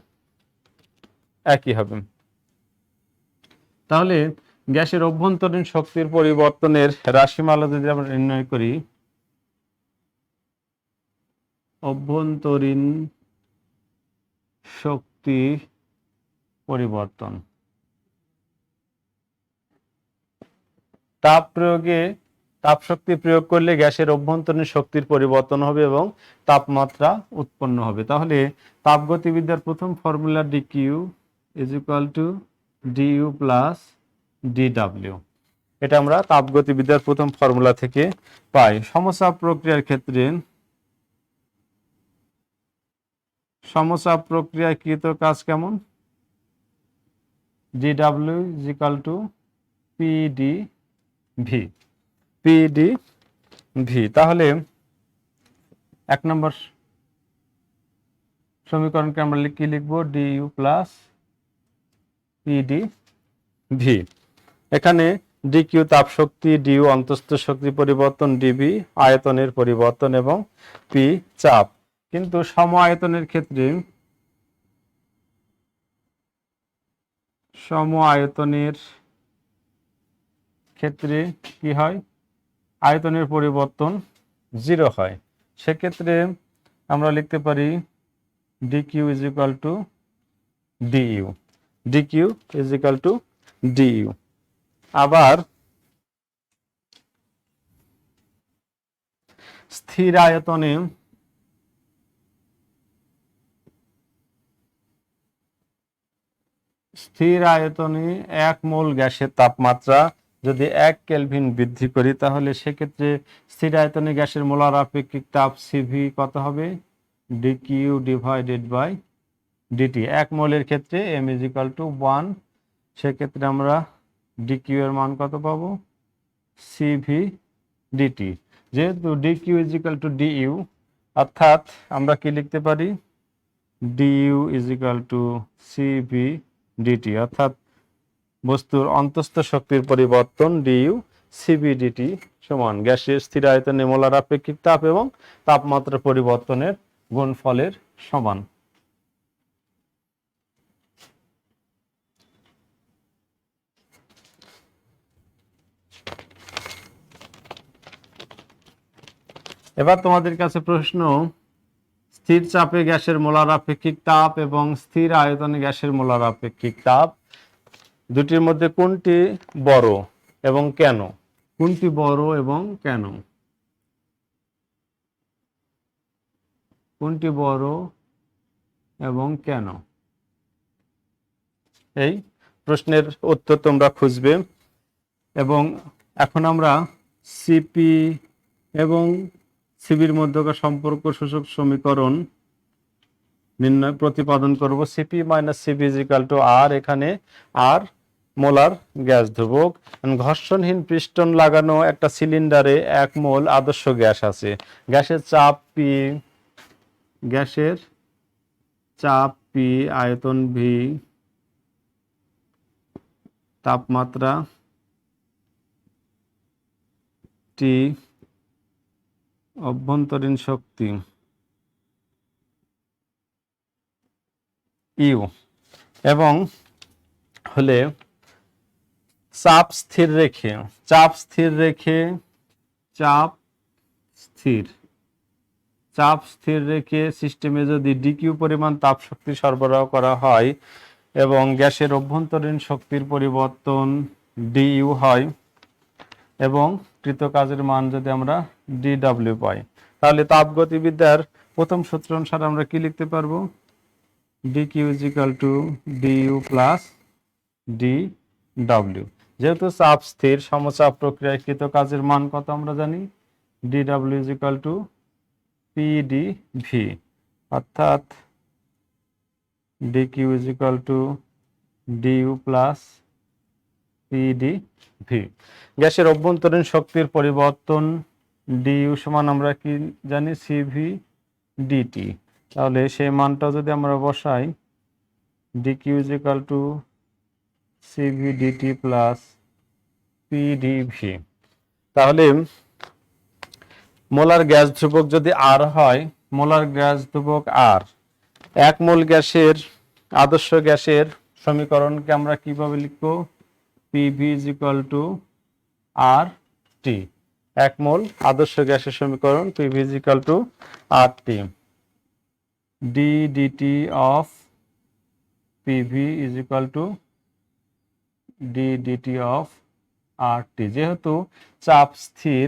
একই হবে। তাহলে গ্যাসের অভ্যন্তরীণ শক্তির পরিবর্তনের রাশিমালা যদি আমরা নির্ণয় করি, অভ্যন্তরীণ শক্তি পরিবর্তন, তাপ শক্তি প্রয়োগ করলে গ্যাসের অভ্যন্তরীণ শক্তির পরিবর্তন হবে এবং তাপমাত্রা উৎপন্ন হবে। তাহলে তাপগতিবিদ্যার প্রথম formula D Q is equal to DU plus DW. এটা আমরা তাপগতিবিদ্যার প্রথম ফর্মুলা থেকে পাই। সমচাপ প্রক্রিয়ার ক্ষেত্রে সমচাপ প্রক্রিয়ায় কৃত কাজ কেমন? DW is equal two PD V, PD V. তাহলে 1 নম্বর সমীকরণকে আমরা কি লিখবো? DU plus PD V. এখানে ডিকিউ তাপ শক্তি, ডিইউ অন্তঃস্থ শক্তি পরিবর্তন, ডিভি আয়তনের পরিবর্তন এবং পি চাপ। কিন্তু সম আয়তনের ক্ষেত্রে কি হয়? আয়তনের পরিবর্তন 0 হয়। সেক্ষেত্রে আমরা লিখতে পারি DQ is equal to DU, DQ is equal to DU. আবার স্থির আয়তনে স্থির আয়তনে 1 মোল গ্যাসের তাপমাত্রা যদি 1 কেলভিন বৃদ্ধি করি তাহলে সেক্ষেত্রে স্থির আয়তনে গ্যাসের মোলার আপেক্ষিক তাপ সিভি কত হবে? DQ divided by DT. 1 মোলের ক্ষেত্রে এম ইজ ইকুয়াল টু 1, সেক্ষেত্রে আমরা ডিকিউ এর মান কত পাবো? Cv dT. যেহেতু dQ is equal to dU, অর্থাৎ আমরা কি লিখতে পারি? DU is equal to CV dT, অর্থাৎ বস্তুর অন্তঃস্থ শক্তির পরিবর্তন ডিইউ সিভি ডিটি সমান গ্যাসের স্থির আয়তনে মোলার আপেক্ষিক তাপ এবং তাপমাত্রা পরিবর্তনের গুণফলের সমান। এবার তোমাদের কাছে প্রশ্ন, স্থির চাপে গ্যাসের মোলার আপেক্ষিক তাপ এবং স্থির আয়তনে গ্যাসের মোলার আপেক্ষিক তাপ দুটির মধ্যে কোনটি বড় এবং কেন? কোনটি বড় এবং কেন? কোনটি বড় এবং কেন? এই প্রশ্নের উত্তর তোমরা খুঁজবে। এবং এখন আমরা সিপি এবং সিবির মধ্যকার সম্পর্ক সূচক সমীকরণ নির্ণয় প্রতিপাদন করব। সিপি মাইনাস সিবি ইজ ইকুয়াল টু আর, এখানে আর মোলার গ্যাস ধ্রুবক। ঘর্ষণহীন পিস্টন লাগানো একটা সিলিন্ডারে 1 মোল আদর্শ গ্যাস আছে। গ্যাসের চাপ পি, আয়তন ভি, তাপমাত্রা টি, অভ্যন্তরীণ শক্তি ইউ, এবং হলে চাপ স্থির রেখে সিস্টেমে যদি ডিকিউ পরিমাণ তাপ শক্তি সরবরাহ করা হয় এবং গ্যাসের অভ্যন্তরীণ শক্তির পরিবর্তন ডিইউ হয় এবং কৃত কাজের মান যদি আমরা ডিডব্লিউ পাই, তাহলে তাপগতিবিদ্যার প্রথম সূত্র অনুসারে আমরা কি লিখতে পারবো? DQ is equal to DU plus DW. যেহেতু চাপ স্থির, সমচাপ প্রক্রিয়ায় কৃত কাজের মান কত আমরা জানি? ডিডব্লিউ ইজ ইকুয়াল টু পিডিভি, অর্থাৎ DQ is equal to DU plus PdV. গ্যাসের অভ্যন্তরীণ শক্তির পরিবর্তন ডিইউ সমান আমরা কি জানি? Cv dT. তাহলে সেই মানটা যদি আমরা বসাই, dQ is equal to CV dT plus PdV, তাহলে মোলার গ্যাস ধ্রুবক যদি আর হয়, মোলার গ্যাস ধ্রুবক আর, 1 মোল গ্যাসের আদর্শ গ্যাসের সমীকরণকে আমরা কিভাবে লিখবো? PV is equal to R T. 1 mole আদর্শ গ্যাসের সমীকরণ PV is equal to R T. D dT of PV is equal to d dT of R T. যেহেতু চাপ স্থির,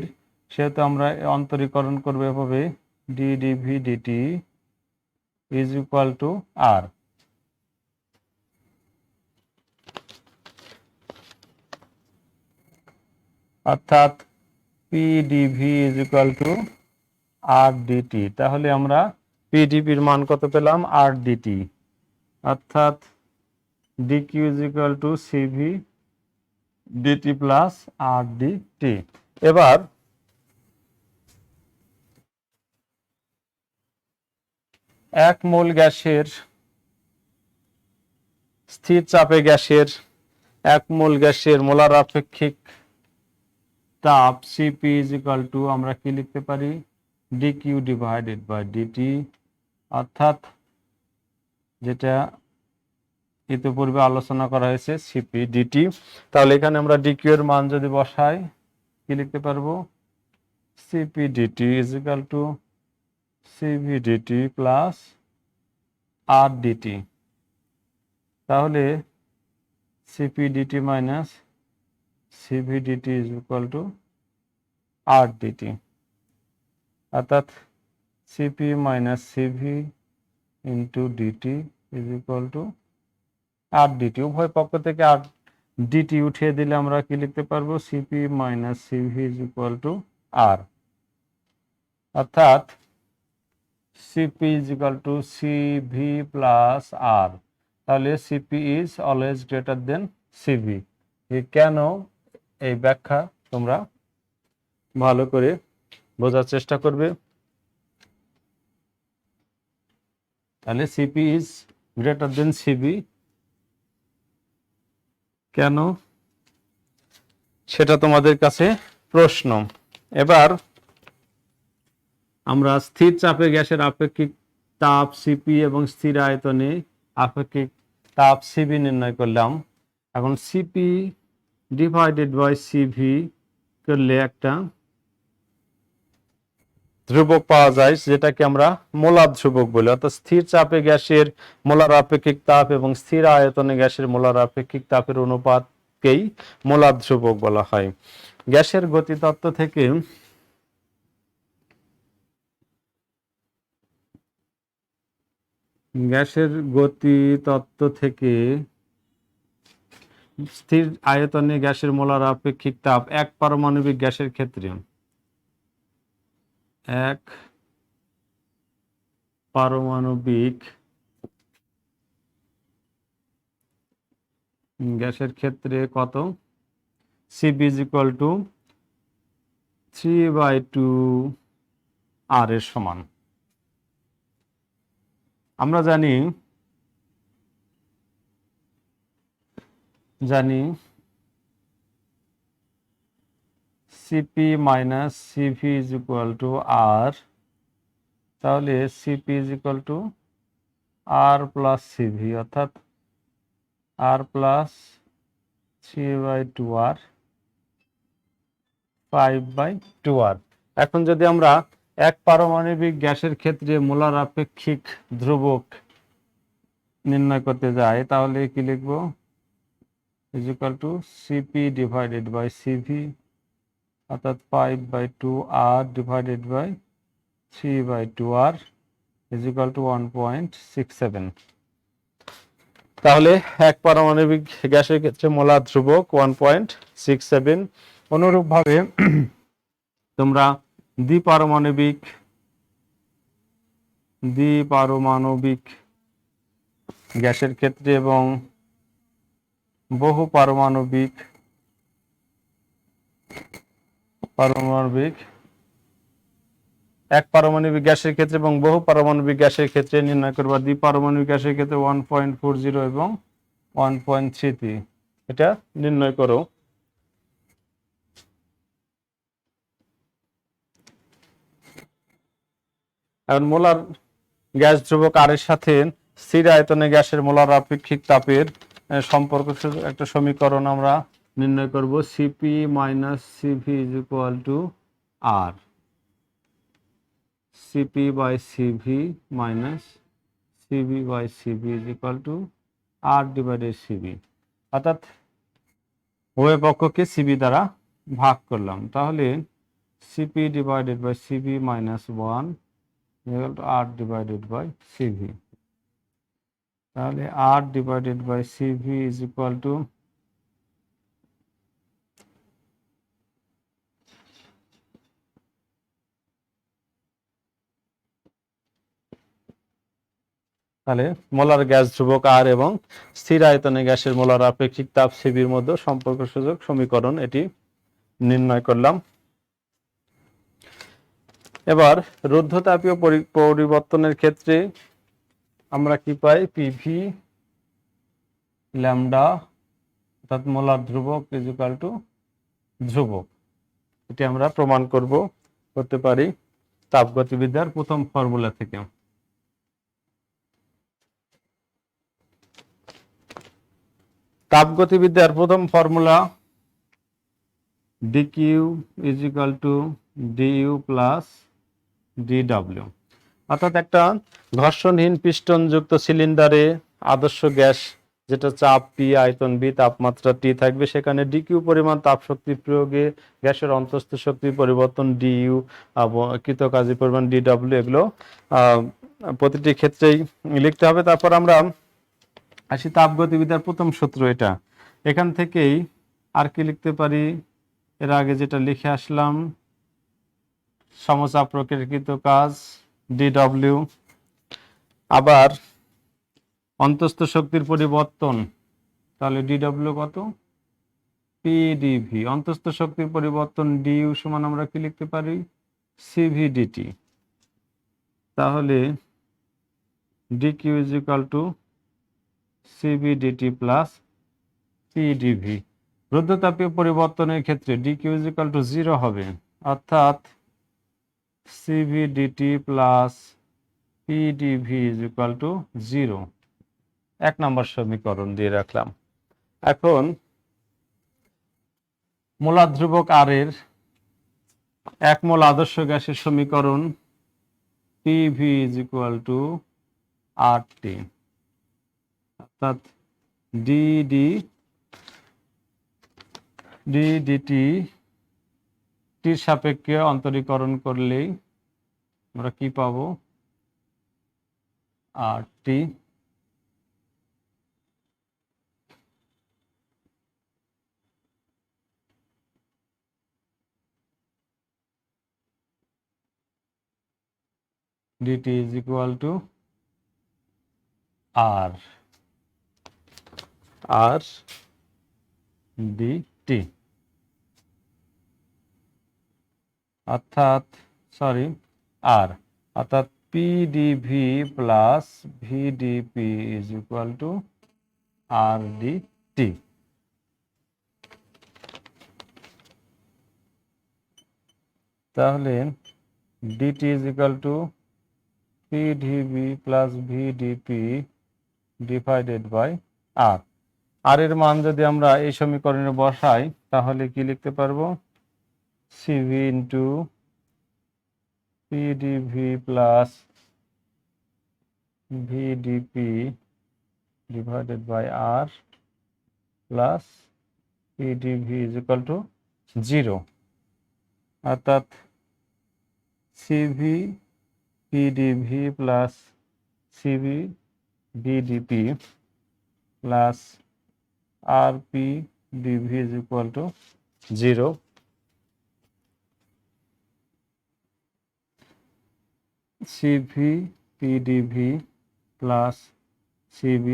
সেহেতু আমরা অন্তরীকরণ করবো এভাবে, d dV dT is equal to R, অর্থাৎ PdV is equal to R dT. তাহলে আমরা পিডিভির মান কত পেলাম? আর ডিটি, অর্থাৎ DQ is equal to CV dT plus R DT. এবার এক মোল গ্যাসের স্থির চাপে গ্যাসের 1 মোল গ্যাসের মোলার আপেক্ষিক তাপ সিপি ইজ ইকুয়াল টু আমরা কি লিখতে পারি? ডিকিউ ডিভাইডেড বাই ডিটি, অর্থাৎ যেটা ইতিপূর্বে আলোচনা করা হয়েছে সিপি ডিটি। তাহলে এখানে আমরা ডিকিউ এর মান যদি বসাই, কি লিখতে পারবো? Cp dT is equal to CV dT plus R dT. তাহলে Cp dT minus Cv dT is equal to R dT, অর্থাৎ Cp minus Cv into dT is equal to R dT. উভয় পক্ষ থেকে আর ডিটি উঠিয়ে দিলে আমরা কি লিখতে পারবো? Cp minus Cv is equal to R, অর্থাৎ Cp is equal to Cv plus R. তাহলে Cp is always greater than Cv. কেন? এই ব্যাখ্যা তোমরা ভালো করে বোঝার চেষ্টা করবে। তাহলে Cp is greater than Cv, কেন সেটা তোমাদের কাছে প্রশ্ন। এবার আমরা স্থির চাপে গ্যাসের আপেক্ষিক তাপ সিপি এবং স্থির আয়তনে আপেক্ষিক তাপ সিবি নির্ণয় করলাম। এখন সিপি ডিভাইডেড বাই সিভি করলে একটা ধ্রুবক পাওয়া যায়, যেটাকে আমরা মোলার ধ্রুবক বলি। অর্থাৎ স্থির চাপে গ্যাসের মোলার আপেক্ষিক তাপ এবং স্থির আয়তনে গ্যাসের মোলার আপেক্ষিক তাপের অনুপাতকেই মোলার ধ্রুবক বলা হয়। গ্যাসের গতিতত্ত্ব থেকে গ্যাসের গতি তত্ত্ব থেকে স্থির আয়তনে গ্যাসের মোলার আপেক্ষিক তাপ এক পারমাণবিক গ্যাসের ক্ষেত্রে এক পারমাণবিক গ্যাসের ক্ষেত্রে কত? Cp = 3/2 R এর সমান। আমরা জানি Cp - Cv = R, তাহলে Cp = R + Cv, অর্থাৎ R + 3/2R 5/2R। এখন যদি আমরা এক পারমাণবিক গ্যাসের ক্ষেত্রে মোলার আপেক্ষিক ধ্রুবক নির্ণয় করতে যাই, তাহলে কি লিখব? Cp / Cv, অর্থাৎ 5/2R / 3/2R 1.67। তাহলে এক পারমাণবিক গ্যাসের ক্ষেত্রে মোলার ধ্রুবক 1.67। অনুরূপভাবে তোমরা দ্বিপারমাণবিক গ্যাসের ক্ষেত্রে এবং বহু পারমাণবিক এক পারমাণবিক গ্যাসের ক্ষেত্রে এবং বহু পারমাণবিক গ্যাসের ক্ষেত্রে নির্ণয় করবা। দ্বিপারমাণবিক গ্যাসের ক্ষেত্রে 1.40 এবং 1.33 এটা নির্ণয় করো। এখন মোলার গ্যাস ধ্রুবক আর এর সাথে স্থির আয়তনে গ্যাসের মোলার আপেক্ষিক তাপের সম্পর্ক একটা সমীকরণ আমরা নির্ণয় করব। Cp - Cv = R। Cp / Cv - Cv / Cv = R/Cv, অর্থাৎ উভয় পক্ষকে Cv দ্বারা ভাগ করলাম। তাহলে Cp / Cv - 1 R/Cv, তাহলে R/Cv = তাহলে মোলার গ্যাস ধ্রুবক আর এবং স্থির আয়তনে গ্যাসের মোলার আপেক্ষিক তাপ সিভির মধ্যে সম্পর্ক সূচক সমীকরণ এটি নির্ণয় করলাম। এবার রুদ্ধতাপীয় পরিবর্তনের ক্ষেত্রে আমরা কি পাই? পিভি ল্যামডা, অর্থাৎ মোলার ধ্রুবক ধ্রুবক। এটি আমরা প্রমাণ করতে পারি তাপগতিবিদ্যার প্রথম ফর্মুলা থেকে। তাপগতিবিদ্যার প্রথম ফর্মুলা dq = du + dw, অর্থাৎ একটা ঘর্ষণহীন পিস্টনযুক্ত সিলিন্ডারে আদর্শ গ্যাস যেটা চাপ P, আয়তন B, তাপমাত্রা T থাকবে, সেখানে dq পরিমাণ তাপ শক্তি প্রয়োগে গ্যাসের অন্তঃস্থ শক্তির পরিবর্তন du, কৃতকাজের পরিমাণ dw, এগুলো প্রতিটি ক্ষেত্রেই লিখতে হবে। তারপর আমরা আসি তাপগতিবিদ্যার প্রথম সূত্র, এটা এখান থেকেই আর কি লিখতে পারি? এর আগে যেটা লিখে আসলাম, সমচাপ প্রকৃতিকৃত কাজ dw, আবার অন্তঃস্থ শক্তির পরিবর্তন, তাহলে dw কত? pdv। অন্তঃস্থ শক্তির পরিবর্তন du সমান আমরা কি লিখতে পারি? cv dt। তাহলে dq = cv dt + pdv। রুদ্ধতাপীয় পরিবর্তনের ক্ষেত্রে dq = 0 হবে, অর্থাৎ cv dt + pdv = 0। এক নম্বর সমীকরণ দিয়ে রাখলাম। এখন মোলার ধ্রুবক আর এর এক মোল আদর্শ গ্যাসের সমীকরণ PV = RT, অর্থাৎ ddt টির সাপেক্ষে অন্তরীকরণ করলেই আমরা কি পাবো? RT dt is equal to R dt, অর্থাৎ R, অর্থাৎ PdV plus VdP is equal to R dt। তাহলে dt is equal to PdV plus VdP divided by R। আর এর মান যদি আমরা এই সমীকরণে বসাই তাহলে কি লিখতে পারবো? CV into PdV plus VdP divided by R plus PdV is equal to 0, অর্থাৎ CV PdV plus CV VdP plus RP dV is equal to 0। CV PdV plus CV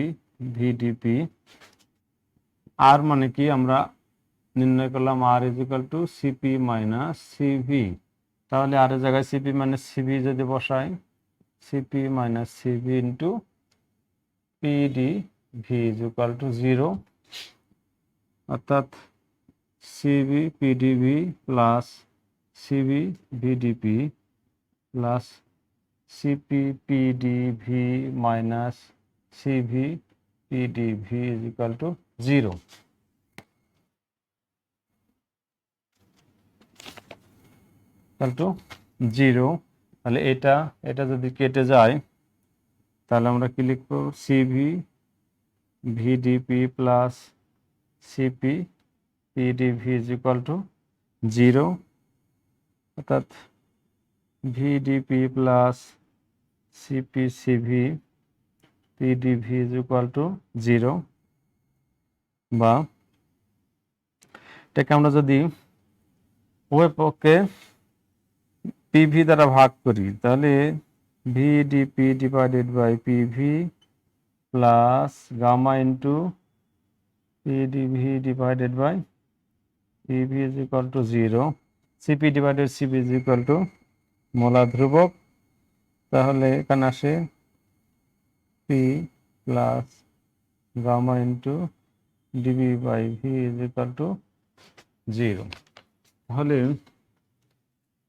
VdP, আর মানে কি আমরা নির্ণয় করলাম R is equal to CP minus CV। তাহলে আর এর জায়গায় CP minus CV যদি বসাই, CP minus CV into PdV is equal to 0, অর্থাৎ CV PdV plus CV VdP plus CP PdV minus CV PdV is equal to 0। তাহলে এটা যদি কেটে যায় তাহলে আমরা কি লিখব? CV VdP plus CP PdV is equal to 0, অর্থাৎ VdP plus CP CV PdV is equal to 0, বা এটাকে আমরা যদি উভয় পক্ষে PV দ্বারা ভাগ করি তাহলে VdP divided by PV plus gamma into PdV divided by PV is equal to 0, CP divided CP is equal to molar ধ্রুবক। তাহলে এখানে আসে P plus gamma into dV by V is equal to 0। তাহলে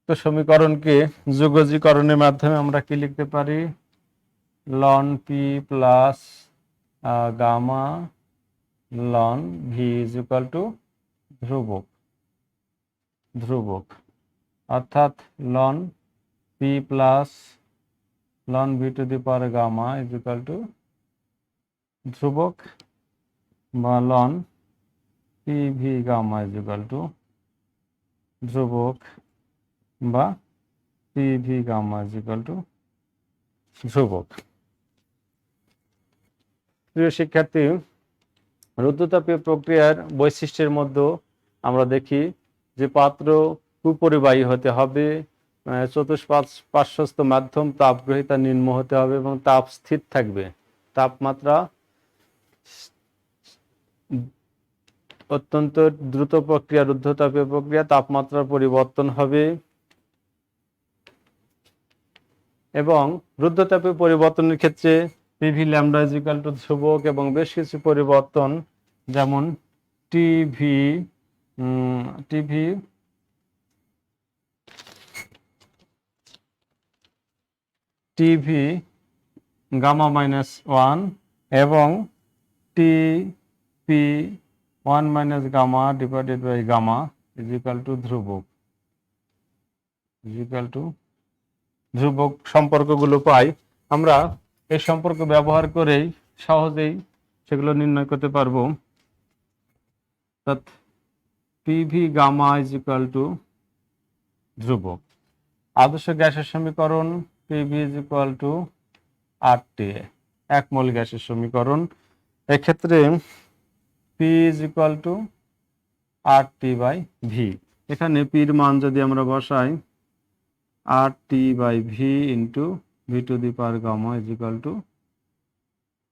তো সমীকরণকে যুগজীকরণের মাধ্যমে আমরা কি লিখতে পারি? ln P plus gamma ln V is equal to ধ্রুবক, অর্থাৎ ln P plus ln V to the power gamma is equal to ধ্রুবক, বা ln PV gamma is equal to ধ্রুবক, বা PV gamma is equal to ধ্রুবক। প্রিয় শিক্ষার্থী, রুদ্ধতাপীয় প্রক্রিয়ার বৈশিষ্ট্যের মধ্যে আমরা দেখি যে পাত্র কুপরিবাহী হতে হবে, চতুষ্পার্শ্বস্থ মাধ্যম তাপগ্রহিতা নিম্ন হতে হবে এবং তাপ স্থির থাকবে। তাপমাত্রা অত্যন্ত দ্রুত প্রক্রিয়া রুদ্ধতাপীয় প্রক্রিয়া, তাপমাত্রার পরিবর্তন হবে এবং রুদ্ধতাপীয় পরিবর্তনের ক্ষেত্রে PV lambda is equal to ধ্রুবক এবং বেশ কিছু পরিবর্তন যেমন টিভি গামা মাইনাস 1 এবং TP 1 minus gamma divided by gamma is equal to ধ্রুবক সম্পর্কগুলো পাই। আমরা এই সম্পর্ক ব্যবহার করেই সহজেই সেগুলো নির্ণয় করতে পারবো। PV gamma is equal to ধ্রুবক। আদর্শ গ্যাসের সমীকরণ PV is equal two 8T, এক মোল গ্যাসের সমীকরণ। এক্ষেত্রে P is equal to RT by V. এখানে পির মান যদি আমরা বসাই RT by V into V to the power gamma is equal to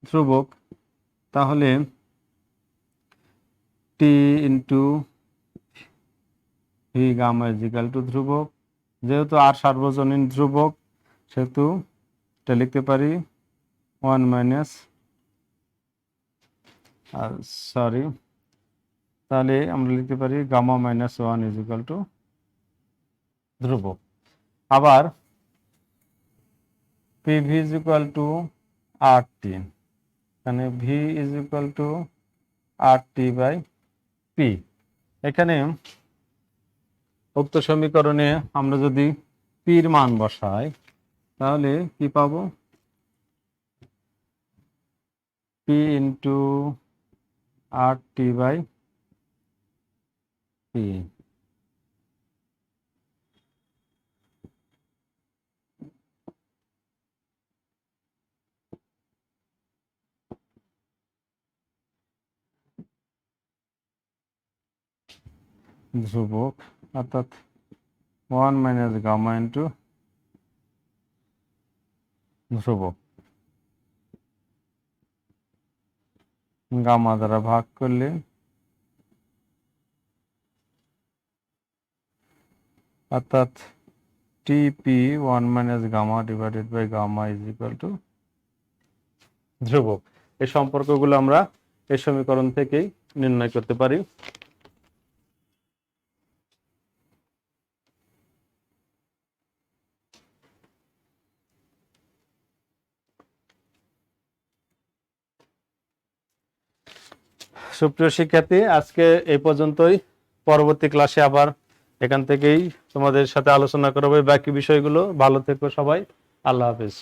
ধ্রুবক, তাহলে T into V gamma is equal to ধ্রুবক, যেহেতু আর সার্বজনীন ধ্রুবক সেহেতু এটা লিখতে পারি 1 মাইনাস সরি, তাহলে আমরা লিখতে পারি gamma minus 1 is equal to ধ্রুবক। আবার P V is equal to RT, এখানে V is equal to RT by P. এখানে উক্ত সমীকরণে আমরা যদি পির মান বসাই তাহলে কি পাবো, P into RT by P. ধ্রুবক অর্থাৎ 1 মাইনাস গামা ইন্টু ধ্রুবক, গামা দ্বারা ভাগ করলে অর্থাৎ TP 1 minus gamma divided by gamma is equal to ধ্রুবক। এই সম্পর্কগুলো আমরা এই সমীকরণ থেকেই নির্ণয় করতে পারি। সুপ্রিয় শিক্ষার্থী, আজকে এই পর্যন্তই। পরবর্তী ক্লাসে আবার এখান থেকেই তোমাদের সাথে আলোচনা করবো বাকি বিষয়গুলো। ভালো থেকো সবাই, আল্লাহ হাফেজ।